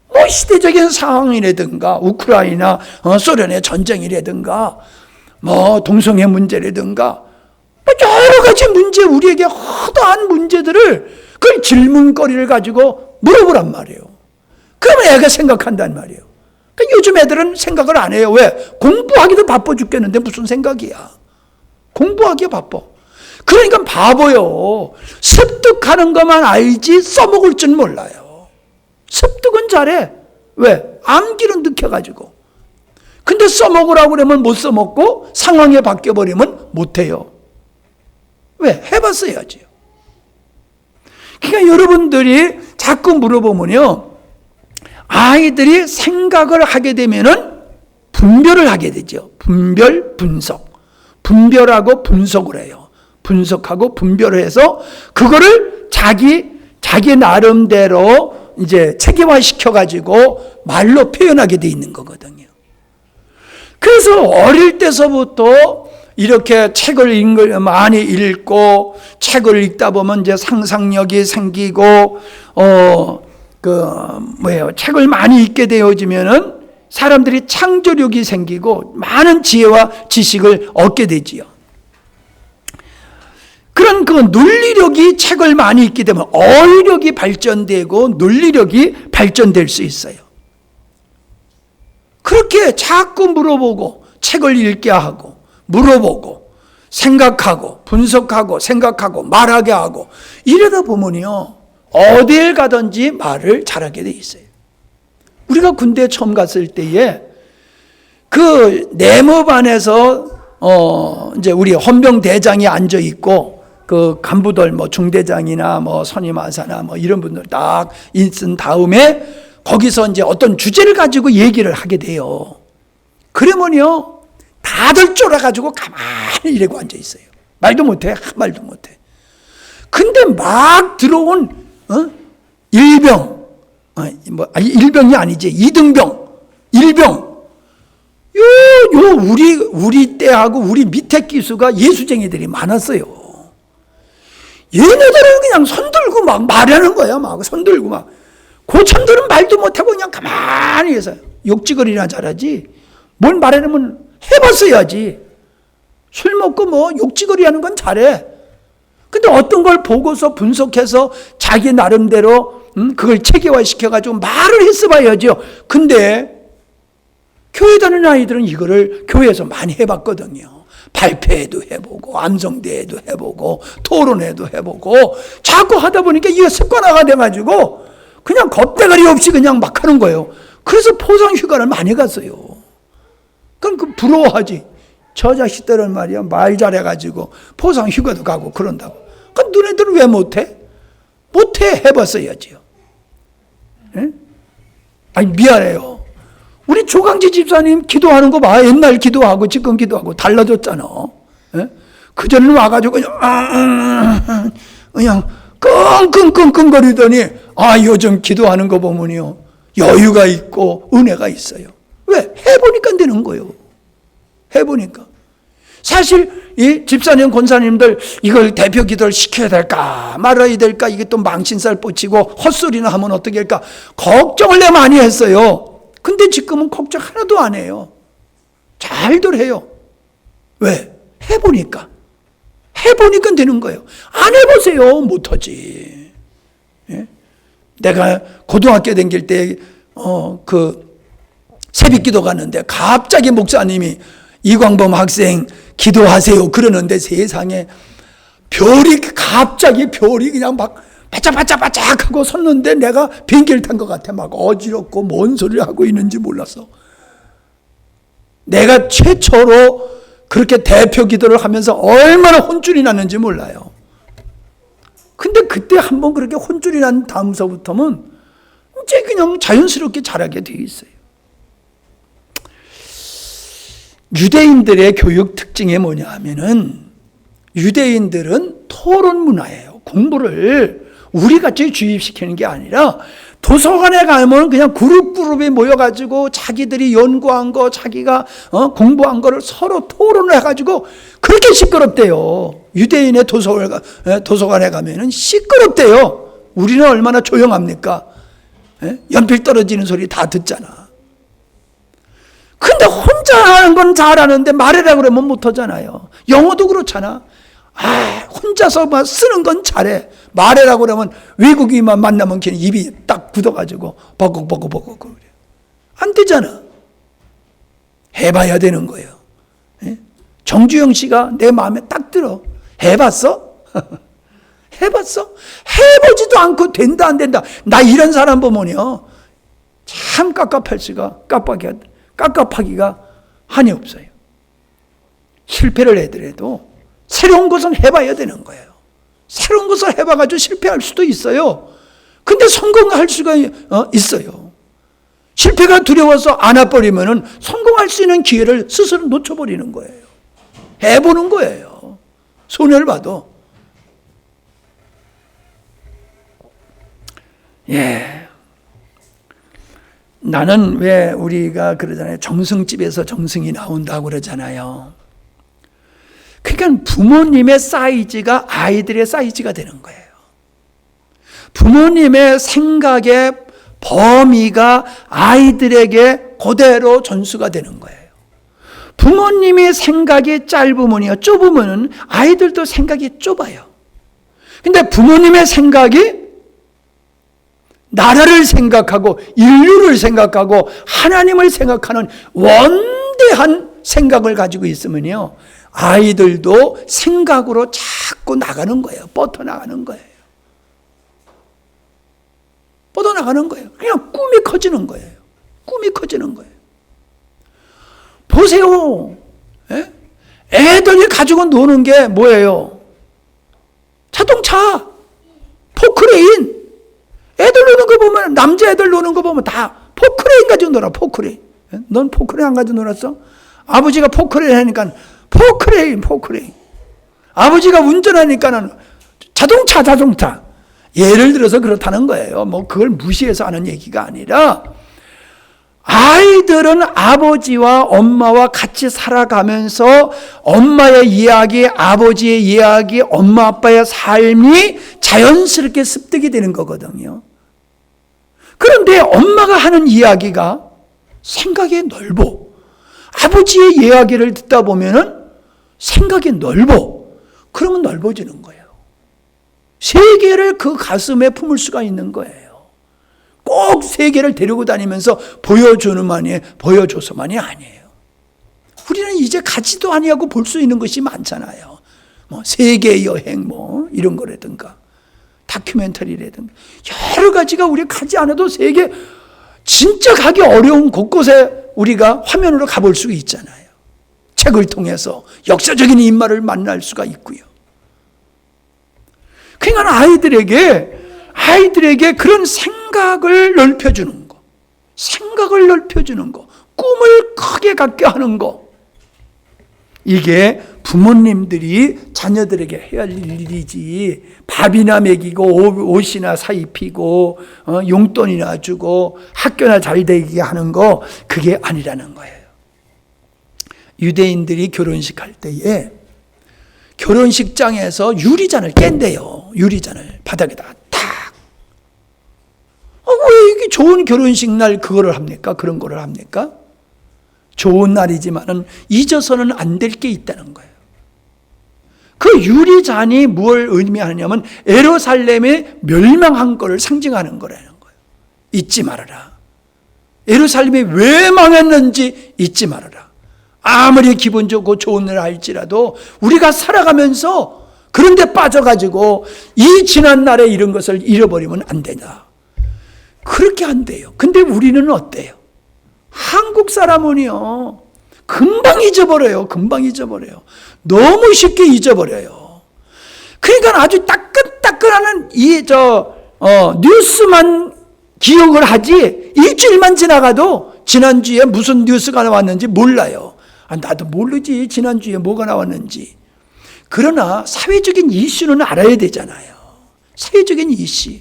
뭐 시대적인 상황이라든가 우크라이나 소련의 전쟁이라든가 뭐 동성애 문제라든가 뭐 여러 가지 문제, 우리에게 허다한 문제들을 그 질문거리를 가지고 물어보란 말이에요. 그러면 애가 생각한단 말이에요. 그러니까 요즘 애들은 생각을 안 해요. 왜? 공부하기도 바빠 죽겠는데 무슨 생각이야. 공부하기 바빠. 그러니까 바보요. 습득하는 것만 알지 써먹을 줄 몰라요. 습득은 잘해. 왜? 암기는 느껴가지고. 근데 써먹으라고 그러면 못 써먹고 상황에 바뀌어버리면 못해요. 왜? 해봤어야지요. 그러니까 여러분들이 자꾸 물어보면요, 아이들이 생각을 하게 되면은 분별을 하게 되죠. 분별, 분석. 분별하고 분석을 해요. 분석하고 분별을 해서 그거를 자기 나름대로 이제 체계화 시켜가지고 말로 표현하게 돼 있는 거거든요. 그래서 어릴 때서부터 이렇게 책을 많이 읽고, 책을 읽다 보면 이제 상상력이 생기고, 책을 많이 읽게 되어지면은 사람들이 창조력이 생기고 많은 지혜와 지식을 얻게 되지요. 그런 그 논리력이, 책을 많이 읽게 되면 어휘력이 발전되고 논리력이 발전될 수 있어요. 그렇게 자꾸 물어보고 책을 읽게 하고 물어보고 생각하고 분석하고 생각하고 말하게 하고 이러다 보면요, 어딜 가든지 말을 잘하게 돼 있어요. 우리가 군대 처음 갔을 때에 그 내무반에서 이제 우리 헌병 대장이 앉아 있고 그 간부들 뭐 중대장이나 뭐 선임하사나 뭐 이런 분들 딱 있은 다음에 거기서 이제 어떤 주제를 가지고 얘기를 하게 돼요. 그러면요, 다들 쫄아가지고 가만히 이러고 앉아 있어요. 말도 못해, 말도 못해. 근데 막 들어온 일병, 일병이 아니지, 이등병, 일병. 우리 때하고 우리 밑에 기수가 예수쟁이들이 많았어요. 얘네들은 그냥 손들고 막 말하는 거야. 막 손들고 막. 고참들은 말도 못하고 그냥 가만히 해서 욕지거리나 잘하지. 뭘 말하려면 해봤어야지. 술 먹고 뭐 욕지거리 하는 건 잘해. 근데 어떤 걸 보고서 분석해서 자기 나름대로 그걸 체계화 시켜가지고 말을 했어 봐야죠. 근데 교회 다니는 아이들은 이거를 교회에서 많이 해봤거든요. 발표회도 해보고 암송대회도 해보고 토론회도 해보고 자꾸 하다 보니까 이게 습관화가 돼가지고 그냥 겁대가리 없이 그냥 막 하는 거예요. 그래서 포상 휴가를 많이 갔어요. 그럼 그 부러워하지. 저 자식들은 말이야 말 잘해가지고 포상 휴가도 가고 그런다고. 그럼 너네들은 왜 못해? 못해. 해봤어야지요. 예? 아니 미안해요. 우리 조강지 집사님 기도하는 거 봐. 옛날 기도하고 지금 기도하고 달라졌잖아. 예? 그전에는 와가지고 그냥 끙끙끙끙거리더니 요즘 기도하는 거 보면요 여유가 있고 은혜가 있어요. 왜? 해보니까 되는 거예요. 해보니까. 사실 이 집사님 권사님들 이걸 대표 기도를 시켜야 될까 말아야 될까, 이게 또 망신살 뻗치고 헛소리나 하면 어떻게 할까 걱정을 내 많이 했어요. 근데 지금은 걱정 하나도 안 해요. 잘들 해요. 왜? 해보니까 되는 거예요. 안 해보세요. 못하지. 예? 내가 고등학교 다닐 때 새벽기도 갔는데 갑자기 목사님이 이광범 학생 기도하세요 그러는데 세상에 갑자기 별이 그냥 막 바짝바짝바짝 하고 섰는데 내가 비행기를 탄 것 같아. 막 어지럽고 뭔 소리를 하고 있는지 몰랐어. 내가 최초로 그렇게 대표 기도를 하면서 얼마나 혼쭐이 났는지 몰라요. 근데 그때 한번 그렇게 혼쭐이 난 다음서부터는 이제 그냥 자연스럽게 잘하게 돼 있어요. 유대인들의 교육 특징이 뭐냐 하면은 유대인들은 토론 문화예요. 공부를 우리같이 주입시키는 게 아니라 도서관에 가면 그냥 그룹이 모여가지고 자기들이 연구한 거, 자기가 공부한 거를 서로 토론을 해가지고 그렇게 시끄럽대요. 유대인의 도서관에 가면은 시끄럽대요. 우리는 얼마나 조용합니까? 연필 떨어지는 소리 다 듣잖아. 근데 혼자 하는 건 잘하는데 말해라 그러면 못하잖아요. 영어도 그렇잖아. 혼자서 쓰는 건 잘해. 말해라 그러면 외국인만 만나면 걔는 입이 딱 굳어가지고 버벅버벅버벅 그래. 안 되잖아. 해봐야 되는 거예요. 정주영 씨가 내 마음에 딱 들어. 해봤어? 해봤어? 해보지도 않고 된다 안 된다. 나 이런 사람 보면요 참 깝깝하기가 한이 없어요. 실패를 해더라도 새로운 것은 해봐야 되는 거예요. 새로운 것을 해봐가지고 실패할 수도 있어요. 근데 성공할 수가 있어요. 실패가 두려워서 안 해버리면은 성공할 수 있는 기회를 스스로 놓쳐버리는 거예요. 해보는 거예요. 손해를 봐도. 나는 왜 우리가 그러잖아요. 정승집에서 정승이 나온다고 그러잖아요. 그러니까 부모님의 사이즈가 아이들의 사이즈가 되는 거예요. 부모님의 생각의 범위가 아이들에게 그대로 전수가 되는 거예요. 부모님의 생각이 좁으면 아이들도 생각이 좁아요. 근데 부모님의 생각이 나라를 생각하고 인류를 생각하고 하나님을 생각하는 원대한 생각을 가지고 있으면요 아이들도 생각으로 자꾸 나가는 거예요. 뻗어나가는 거예요. 뻗어나가는 거예요. 그냥 꿈이 커지는 거예요. 꿈이 커지는 거예요. 보세요. 애들이 가지고 노는 게 뭐예요? 자동차, 포크레인. 애들 노는 거 보면, 남자애들 노는 거 보면 다 포크레인 가지고 놀아, 포크레인. 넌 포크레인 안 가지고 놀았어? 아버지가 포크레인 하니까 포크레인. 아버지가 운전하니까는 자동차. 예를 들어서 그렇다는 거예요. 그걸 무시해서 하는 얘기가 아니라 아이들은 아버지와 엄마와 같이 살아가면서 엄마의 이야기, 아버지의 이야기, 엄마 아빠의 삶이 자연스럽게 습득이 되는 거거든요. 그런데 엄마가 하는 이야기가 생각이 넓어. 아버지의 이야기를 듣다 보면은 생각이 넓어. 그러면 넓어지는 거예요. 세계를 그 가슴에 품을 수가 있는 거예요. 꼭 세계를 데리고 다니면서 보여줘서만이 아니에요. 우리는 이제 가지도 아니하고 볼 수 있는 것이 많잖아요. 세계 여행 이런 거라든가 다큐멘터리라든가 여러 가지가 우리 가지 않아도 세계 진짜 가기 어려운 곳곳에 우리가 화면으로 가볼 수 있잖아요. 책을 통해서 역사적인 인물을 만날 수가 있고요. 그러니까 아이들에게 그런 생각을 넓혀주는 거, 꿈을 크게 갖게 하는 거, 이게 부모님들이 자녀들에게 해야 할 일이지 밥이나 먹이고 옷이나 사 입히고 용돈이나 주고 학교나 잘 되게 하는 거 그게 아니라는 거예요. 유대인들이 결혼식 할 때에 결혼식장에서 유리잔을 깬대요. 유리잔을 바닥에다가 탁. 왜 이게 좋은 결혼식 날 그거를 합니까? 그런 거를 합니까? 좋은 날이지만은 잊어서는 안 될 게 있다는 거예요. 그 유리잔이 뭘 의미하냐면 예루살렘의 멸망한 거를 상징하는 거라는 거예요. 잊지 말아라. 예루살렘이 왜 망했는지 잊지 말아라. 아무리 기분 좋고 좋은 날 할지라도 우리가 살아가면서 그런 데 빠져가지고 이 지난 날에 이런 것을 잃어버리면 안 된다. 그렇게 안 돼요. 근데 우리는 어때요? 한국 사람은요 금방 잊어버려요. 너무 쉽게 잊어버려요. 그러니까 아주 따끈따끈한 뉴스만 기억을 하지 일주일만 지나가도 지난주에 무슨 뉴스가 나왔는지 몰라요. 나도 모르지 지난주에 뭐가 나왔는지. 그러나 사회적인 이슈는 알아야 되잖아요. 사회적인 이슈.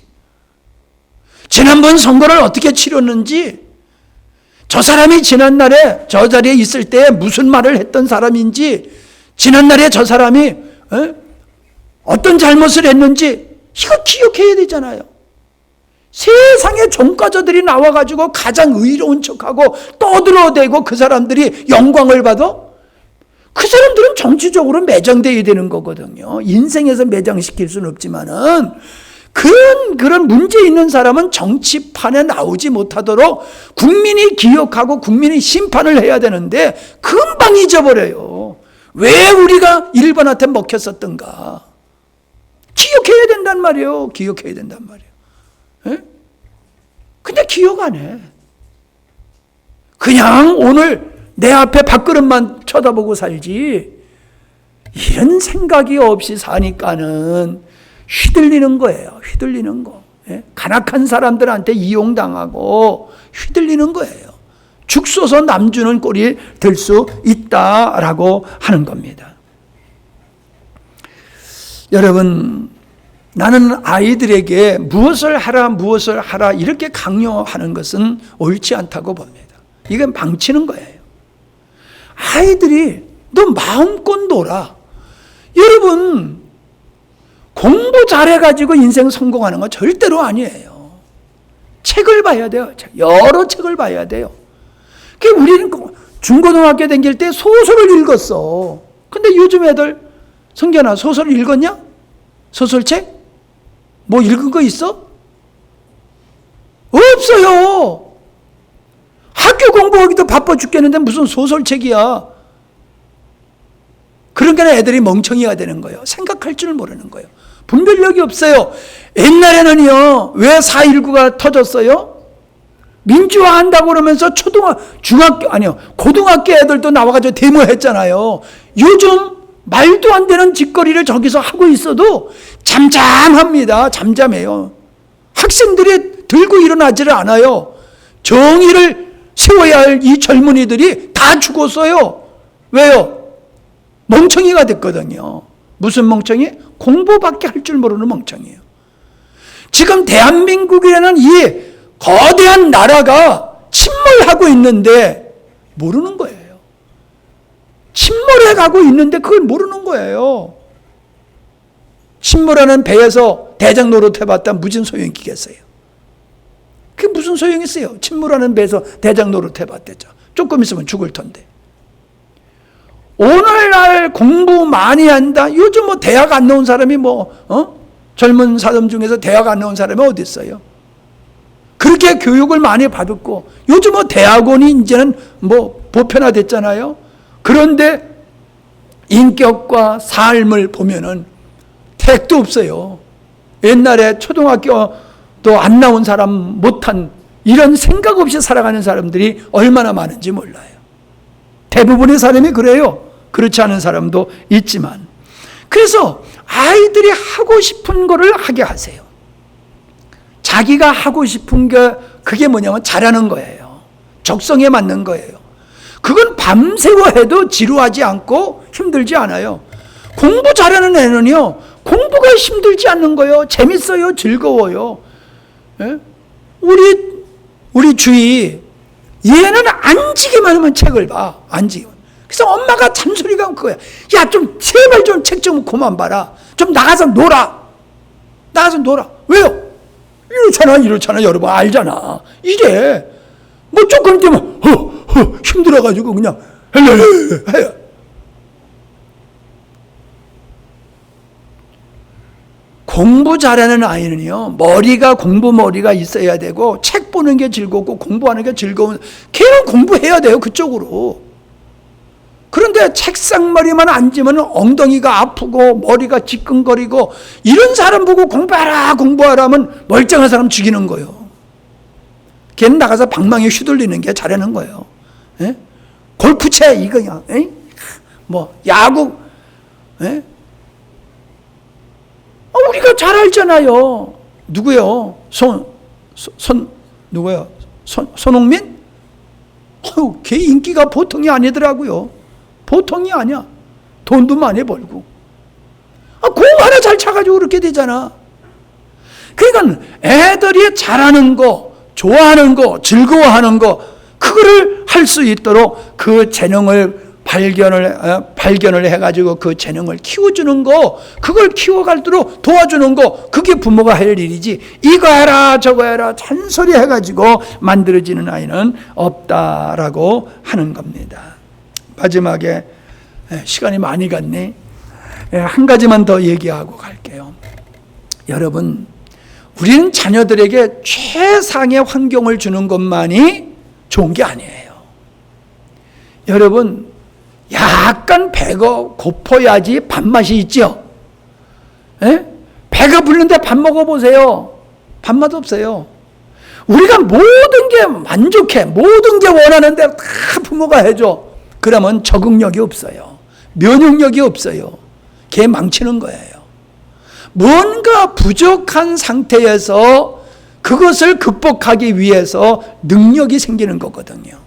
지난번 선거를 어떻게 치렀는지, 저 사람이 지난날에 저 자리에 있을 때 무슨 말을 했던 사람인지, 지난날에 저 사람이 어떤 잘못을 했는지 이거 기억해야 되잖아요. 세상에 종과자들이 나와가지고 가장 의로운 척하고 떠들어대고 그 사람들이 영광을 받아? 그 사람들은 정치적으로 매장되어야 되는 거거든요. 인생에서 매장시킬 수는 없지만은 그런 문제 있는 사람은 정치판에 나오지 못하도록 국민이 기억하고 국민이 심판을 해야 되는데 금방 잊어버려요. 왜 우리가 1번한테 먹혔었던가? 기억해야 된단 말이에요. 기억해야 된단 말이에요. 에? 근데 기억 안 해. 그냥 오늘 내 앞에 밥그릇만 쳐다보고 살지, 이런 생각이 없이 사니까는 휘둘리는 거예요. 휘둘리는 거. 예? 간악한 사람들한테 이용당하고 휘둘리는 거예요. 죽 쏘서 남 주는 꼴이 될 수 있다라고 하는 겁니다. 여러분, 나는 아이들에게 무엇을 하라 이렇게 강요하는 것은 옳지 않다고 봅니다. 이건 방치는 거예요. 아이들이 너 마음껏 놀아. 여러분, 공부 잘해가지고 인생 성공하는 건 절대로 아니에요. 책을 봐야 돼요. 여러 책을 봐야 돼요. 우리는 중고등학교 다닐 때 소설을 읽었어. 근데 요즘 애들, 성견아, 소설 읽었냐? 소설책? 뭐 읽은 거 있어? 없어요. 학교 공부하기도 바빠 죽겠는데 무슨 소설책이야. 그러니까 애들이 멍청이가 되는 거예요. 생각할 줄 모르는 거예요. 분별력이 없어요. 옛날에는요, 왜 4.19가 터졌어요? 민주화한다고 그러면서 고등학교 애들도 나와가지고 데모했잖아요. 요즘 말도 안 되는 짓거리를 저기서 하고 있어도 잠잠합니다. 잠잠해요. 학생들이 들고 일어나지를 않아요. 정의를 세워야 할 이 젊은이들이 다 죽었어요. 왜요? 멍청이가 됐거든요. 무슨 멍청이? 공부밖에 할 줄 모르는 멍청이에요. 지금 대한민국이라는 이 거대한 나라가 침몰하고 있는데 모르는 거예요. 침몰해 가고 있는데 그걸 모르는 거예요. 침몰하는 배에서 대장 노릇 해봤다 무슨 소용이 있겠어요? 그게 무슨 소용이 있어요? 침몰하는 배에서 대장 노릇 해봤대죠. 조금 있으면 죽을 텐데. 오늘날 공부 많이 한다. 요즘 뭐 대학 안 나온 사람이 젊은 사람 중에서 대학 안 나온 사람이 어디 있어요? 그렇게 교육을 많이 받았고 요즘 뭐 대학원이 이제는 뭐 보편화됐잖아요. 그런데 인격과 삶을 보면은 택도 없어요. 옛날에 초등학교도 안 나온 사람 못한 이런 생각 없이 살아가는 사람들이 얼마나 많은지 몰라요. 대부분의 사람이 그래요. 그렇지 않은 사람도 있지만. 그래서 아이들이 하고 싶은 거를 하게 하세요. 자기가 하고 싶은 게 그게 뭐냐면 잘하는 거예요. 적성에 맞는 거예요. 그건 밤새워 해도 지루하지 않고 힘들지 않아요. 공부 잘하는 애는요, 공부가 힘들지 않는 거예요. 재밌어요. 즐거워요. 예? 우리 주위, 얘는 앉기만 하면 책을 봐. 앉기만. 그래서 엄마가 잔소리가 그거야. 야, 좀, 제발 좀 책 좀 그만 봐라. 좀 나가서 놀아. 나가서 놀아. 왜요? 이렇잖아. 여러분 알잖아. 이래. 뭐 조금 있으면, 힘들어가지고 그냥, 해요. 공부 잘하는 아이는요, 공부 머리가 있어야 되고, 책 보는 게 즐겁고, 공부하는 게 즐거운, 걔는 공부해야 돼요, 그쪽으로. 그런데 책상머리만 앉으면 엉덩이가 아프고, 머리가 지끈거리고, 이런 사람 보고 공부하라 하면 멀쩡한 사람 죽이는 거예요. 걔는 나가서 방망이 휘둘리는 게 잘하는 거예요. 에? 골프채, 이거야. 에? 뭐, 야구, 에? 우리가 잘 알잖아요. 누구요? 누구요? 손흥민? 걔 인기가 보통이 아니더라고요. 보통이 아니야. 돈도 많이 벌고. 공 하나 잘 차가지고 그렇게 되잖아. 그러니까 애들이 잘하는 거, 좋아하는 거, 즐거워하는 거, 그거를 할 수 있도록 그 재능을 발견을 해가지고 그 재능을 키워주는 거, 그걸 키워갈도록 도와주는 거, 그게 부모가 할 일이지, 이거 해라 저거 해라 잔소리 해가지고 만들어지는 아이는 없다라고 하는 겁니다. 마지막에 시간이 많이 갔네. 한 가지만 더 얘기하고 갈게요. 여러분, 우리는 자녀들에게 최상의 환경을 주는 것만이 좋은 게 아니에요. 여러분, 약간 배가 고파야지 밥맛이 있죠. 배가 부르는데 밥 먹어보세요. 밥맛 없어요. 우리가 모든 게 만족해, 모든 게 원하는 대로 다 부모가 해줘. 그러면 적응력이 없어요. 면역력이 없어요. 걔 망치는 거예요. 뭔가 부족한 상태에서 그것을 극복하기 위해서 능력이 생기는 거거든요.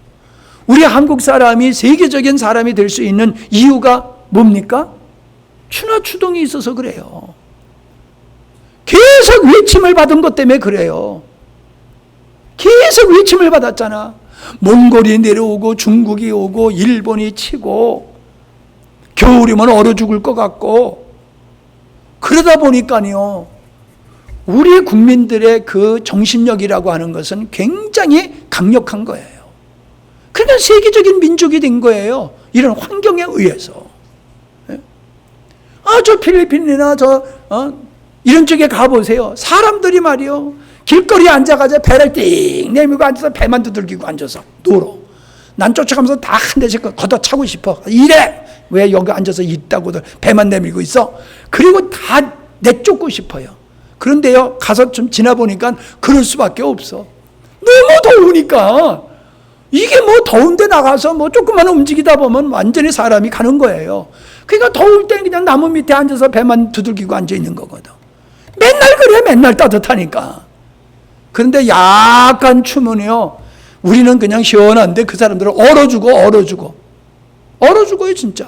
우리 한국 사람이 세계적인 사람이 될 수 있는 이유가 뭡니까? 추나추동이 있어서 그래요. 계속 외침을 받은 것 때문에 그래요. 계속 외침을 받았잖아. 몽골이 내려오고 중국이 오고 일본이 치고 겨울이면 얼어 죽을 것 같고, 그러다 보니까요, 우리 국민들의 그 정신력이라고 하는 것은 굉장히 강력한 거예요. 그러니까 세계적인 민족이 된 거예요. 이런 환경에 의해서. 저 필리핀이나 이런 쪽에 가보세요. 사람들이 말이요, 길거리에 앉아가지고 배를 띵 내밀고 앉아서 배만 두들기고 앉아서 놀어. 난 쫓아가면서 다 한 대씩 걷어차고 싶어. 이래! 왜 여기 앉아서 있다고들 배만 내밀고 있어? 그리고 다 내쫓고 싶어요. 그런데요, 가서 좀 지나보니까 그럴 수밖에 없어. 너무 더우니까. 이게 뭐 더운데 나가서 뭐 조금만 움직이다 보면 완전히 사람이 가는 거예요. 그러니까 더울 땐 그냥 나무 밑에 앉아서 배만 두들기고 앉아 있는 거거든. 맨날 그래, 맨날 따뜻하니까. 그런데 약간 추면요, 우리는 그냥 시원한데 그 사람들은 얼어 죽어요, 진짜.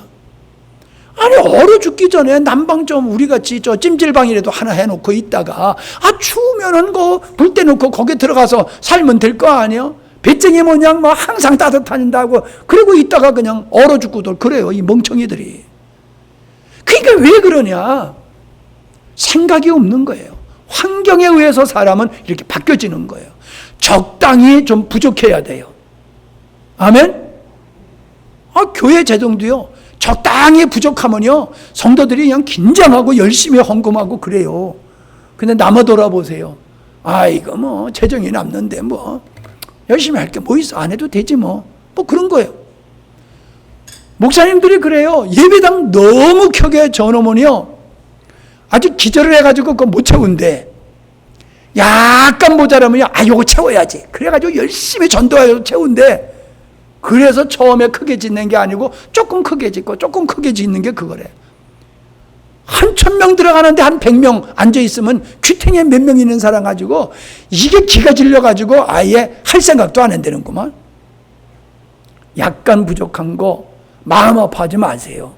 아니, 얼어 죽기 전에 난방 좀 우리같이 찜질방이라도 하나 해놓고 있다가, 추우면은 불 때 놓고 거기 들어가서 살면 될 거 아니에요? 배짱이 뭐냐, 항상 따뜻하다고 그러고 있다가 그냥 얼어 죽고들 그래요, 이 멍청이들이. 그러니까 왜 그러냐? 생각이 없는 거예요. 환경에 의해서 사람은 이렇게 바뀌어지는 거예요. 적당히 좀 부족해야 돼요. 아멘? 교회 제동도요, 적당히 부족하면요, 성도들이 그냥 긴장하고 열심히 헌금하고 그래요. 근데 남아 돌아보세요. 이거 뭐 재정이 남는데 뭐 열심히 할 게 뭐 있어, 안 해도 되지 뭐 그런 거예요. 목사님들이 그래요. 예배당 너무 크게 전어머니요, 아주 기절을 해가지고 그거 못 채운대. 약간 모자라면요, 요거 채워야지. 그래가지고 열심히 전도하여 채운대. 그래서 처음에 크게 짓는 게 아니고 조금 크게 짓고 조금 크게 짓는 게 그거래. 한 1000명 들어가는데 한 100명 앉아있으면 큐탱에 몇 명 있는 사람 가지고 이게 기가 질려가지고 아예 할 생각도 안 한다는구만. 약간 부족한 거 마음 아파하지 마세요.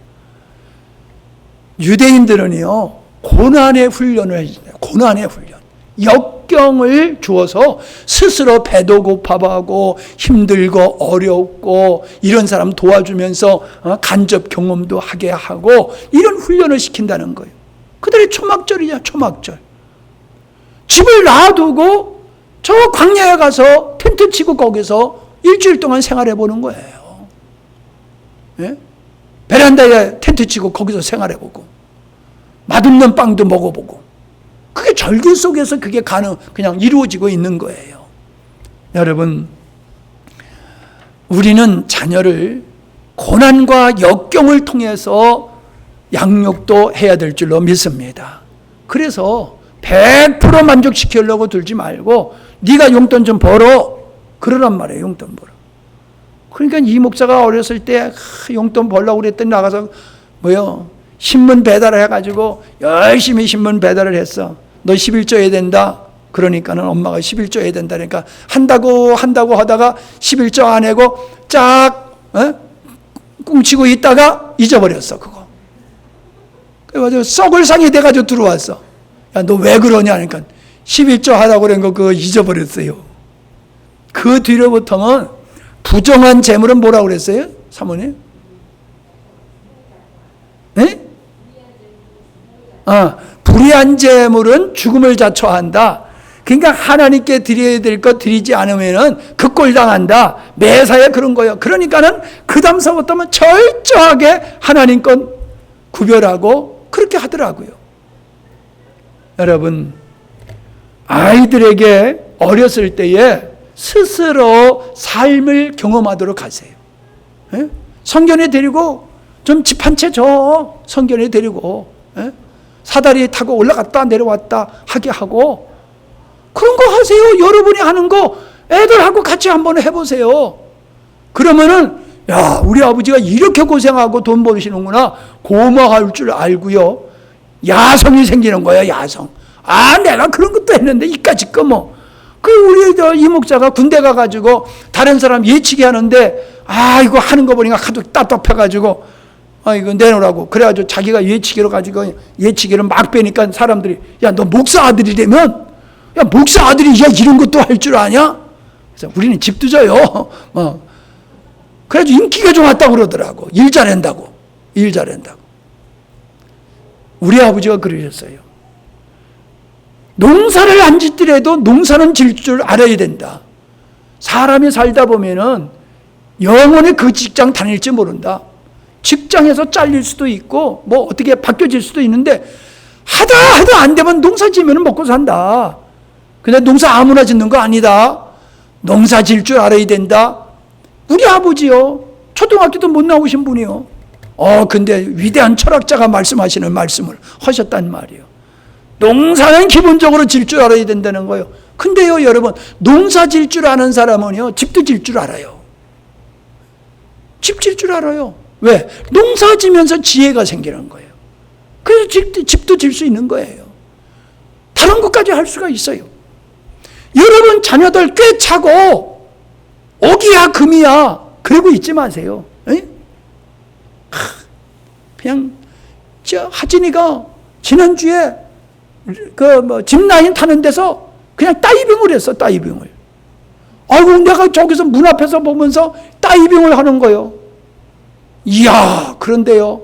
유대인들은요, 고난의 훈련을 해주잖아요. 고난의 훈련. 역경을 주어서 스스로 배도 고파하고 힘들고 어렵고 이런 사람 도와주면서 간접 경험도 하게 하고 이런 훈련을 시킨다는 거예요. 그들이 초막절이냐, 초막절. 집을 놔두고 저 광야에 가서 텐트 치고 거기서 일주일 동안 생활해 보는 거예요. 예? 베란다에 텐트 치고 거기서 생활해 보고 맛없는 빵도 먹어보고, 그게 절규 속에서 그게 그냥 이루어지고 있는 거예요. 여러분, 우리는 자녀를 고난과 역경을 통해서 양육도 해야 될 줄로 믿습니다. 그래서 100% 만족시키려고 들지 말고 네가 용돈 좀 벌어, 그러란 말이에요. 용돈 벌어. 그러니까 이 목사가 어렸을 때 용돈 벌려고 그랬더니 나가서 신문 배달을 해가지고 열심히 신문 배달을 했어. 너 11조 해야 된다. 그러니까는 엄마가 11조 해야 된다니까 한다고 하다가 11조 안 하고 꿍치고 있다가 잊어버렸어, 그거. 그래가지고 썩을 상이 돼가지고 들어왔어. 야, 너 왜 그러냐 하니까 11조 하라고 그런 거 그거 잊어버렸어요. 그 뒤로부터는 부정한 재물은 뭐라고 그랬어요? 사모님? 네? 불의한 재물은 죽음을 자초한다. 그러니까 하나님께 드려야 될 것 드리지 않으면은 그 꼴 당한다. 매사에 그런 거예요. 그러니까는 그 다음서부터는 철저하게 하나님 건 구별하고 그렇게 하더라고요. 여러분, 아이들에게 어렸을 때에 스스로 삶을 경험하도록 하세요. 예? 성견에 데리고 좀 집 한 채 줘. 성견에 데리고. 예? 사다리 타고 올라갔다 내려왔다 하게 하고 그런 거 하세요. 여러분이 하는 거 애들하고 같이 한번 해보세요. 그러면은 야, 우리 아버지가 이렇게 고생하고 돈 버시는구나 고마워할 줄 알고요. 야성이 생기는 거예요. 야성. 아, 내가 그런 것도 했는데 이까짓 거 뭐. 그 우리 이 목사가 군대 가가지고 다른 사람 예치기 하는데 아, 이거 하는 거 보니까 하도 답답해가지고 아, 이거 내놓으라고. 그래가지고 자기가 예치기로 가지고 예치기를 막 빼니까 사람들이 야, 너 목사 아들이라면 야, 목사 아들이 야, 이런 것도 할 줄 아냐? 그래서 우리는 집도 져요. 그래가지고 인기가 좀 왔다고 그러더라고. 일 잘한다고. 일 잘한다고. 우리 아버지가 그러셨어요. 농사를 안 짓더라도 농사는 질 줄 알아야 된다. 사람이 살다 보면은 영원히 그 직장 다닐지 모른다. 직장에서 잘릴 수도 있고 뭐 어떻게 바뀌어질 수도 있는데 하다 안 되면 농사 지으면 먹고 산다. 근데 농사 아무나 짓는 거 아니다. 농사 질 줄 알아야 된다. 우리 아버지요. 초등학교도 못 나오신 분이요. 근데 위대한 철학자가 말씀하시는 말씀을 하셨단 말이에요. 농사는 기본적으로 질 줄 알아야 된다는 거예요. 근데요, 여러분, 농사 질 줄 아는 사람은요, 집도 질 줄 알아요. 집 질 줄 알아요. 왜? 농사 지면서 지혜가 생기는 거예요. 그래서 집도 질 수 있는 거예요. 다른 것까지 할 수가 있어요. 여러분 자녀들 꽤 차고 옥이야 금이야 그러고 있지 마세요. 에? 그냥 저 하진이가 지난주에 짚라인 타는 데서 그냥 다이빙을 했어. 다이빙을. 아이고, 내가 저기서 문 앞에서 보면서 다이빙을 하는 거예요. 이야, 그런데요,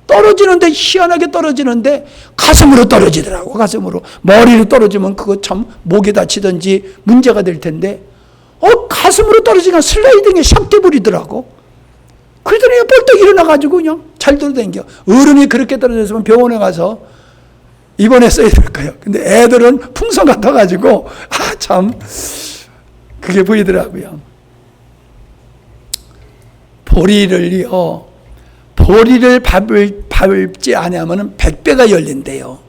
떨어지는데, 희한하게 떨어지는데 가슴으로 떨어지더라고. 가슴으로. 머리로 떨어지면 그거 참 목에 다치든지 문제가 될 텐데 가슴으로 떨어지니까 슬라이딩에 샥 돼버리더라고. 그러더니 벌떡 일어나가지고 그냥 잘 돌아다녀. 어른이 그렇게 떨어졌으면 병원에 가서 입원했어야 될 거예요. 근데 애들은 풍선 같아가지고 참 그게 보이더라고요. 보리를 밟지 않으면 100배가 열린대요.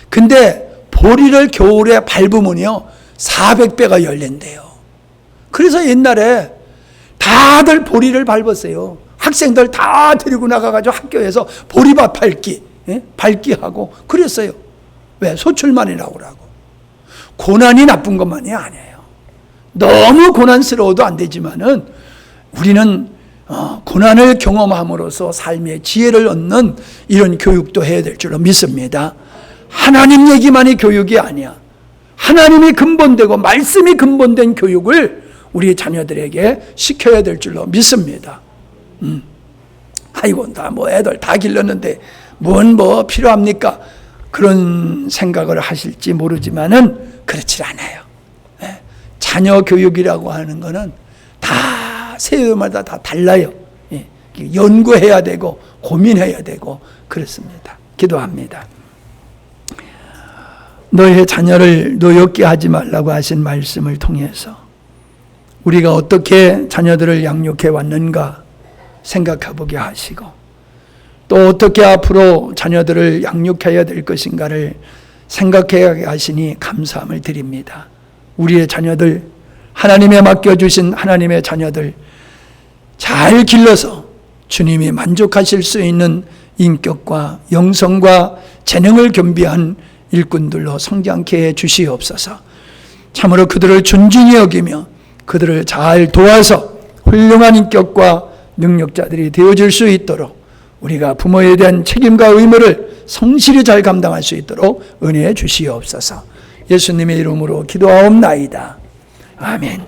근데 보리를 겨울에 밟으면요 400배가 열린대요. 그래서 옛날에 다들 보리를 밟았어요. 학생들 다 데리고 나가가지고 학교에서 보리밭 밟기 하고 그랬어요. 왜? 소출만이라고 하고. 고난이 나쁜 것만이 아니에요. 너무 고난스러워도 안 되지만은 우리는 고난을 경험함으로써 삶의 지혜를 얻는 이런 교육도 해야 될 줄로 믿습니다. 하나님 얘기만이 교육이 아니야. 하나님이 근본되고 말씀이 근본된 교육을 우리 자녀들에게 시켜야 될 줄로 믿습니다. 아이고, 나 애들 다 길렀는데 뭔 필요합니까? 그런 생각을 하실지 모르지만은 그렇지 않아요. 자녀 교육이라고 하는 거는 다 세대마다 다 달라요. 연구해야 되고 고민해야 되고 그렇습니다. 기도합니다. 너의 자녀를 노엽게 하지 말라고 하신 말씀을 통해서 우리가 어떻게 자녀들을 양육해 왔는가 생각해 보게 하시고 또 어떻게 앞으로 자녀들을 양육해야 될 것인가를 생각해 하시니 감사함을 드립니다. 우리의 자녀들, 하나님에 맡겨주신 하나님의 자녀들 잘 길러서 주님이 만족하실 수 있는 인격과 영성과 재능을 겸비한 일꾼들로 성장케 해 주시옵소서. 참으로 그들을 존중히 여기며 그들을 잘 도와서 훌륭한 인격과 능력자들이 되어질 수 있도록 우리가 부모에 대한 책임과 의무를 성실히 잘 감당할 수 있도록 은혜해 주시옵소서. 예수님의 이름으로 기도하옵나이다. 아멘.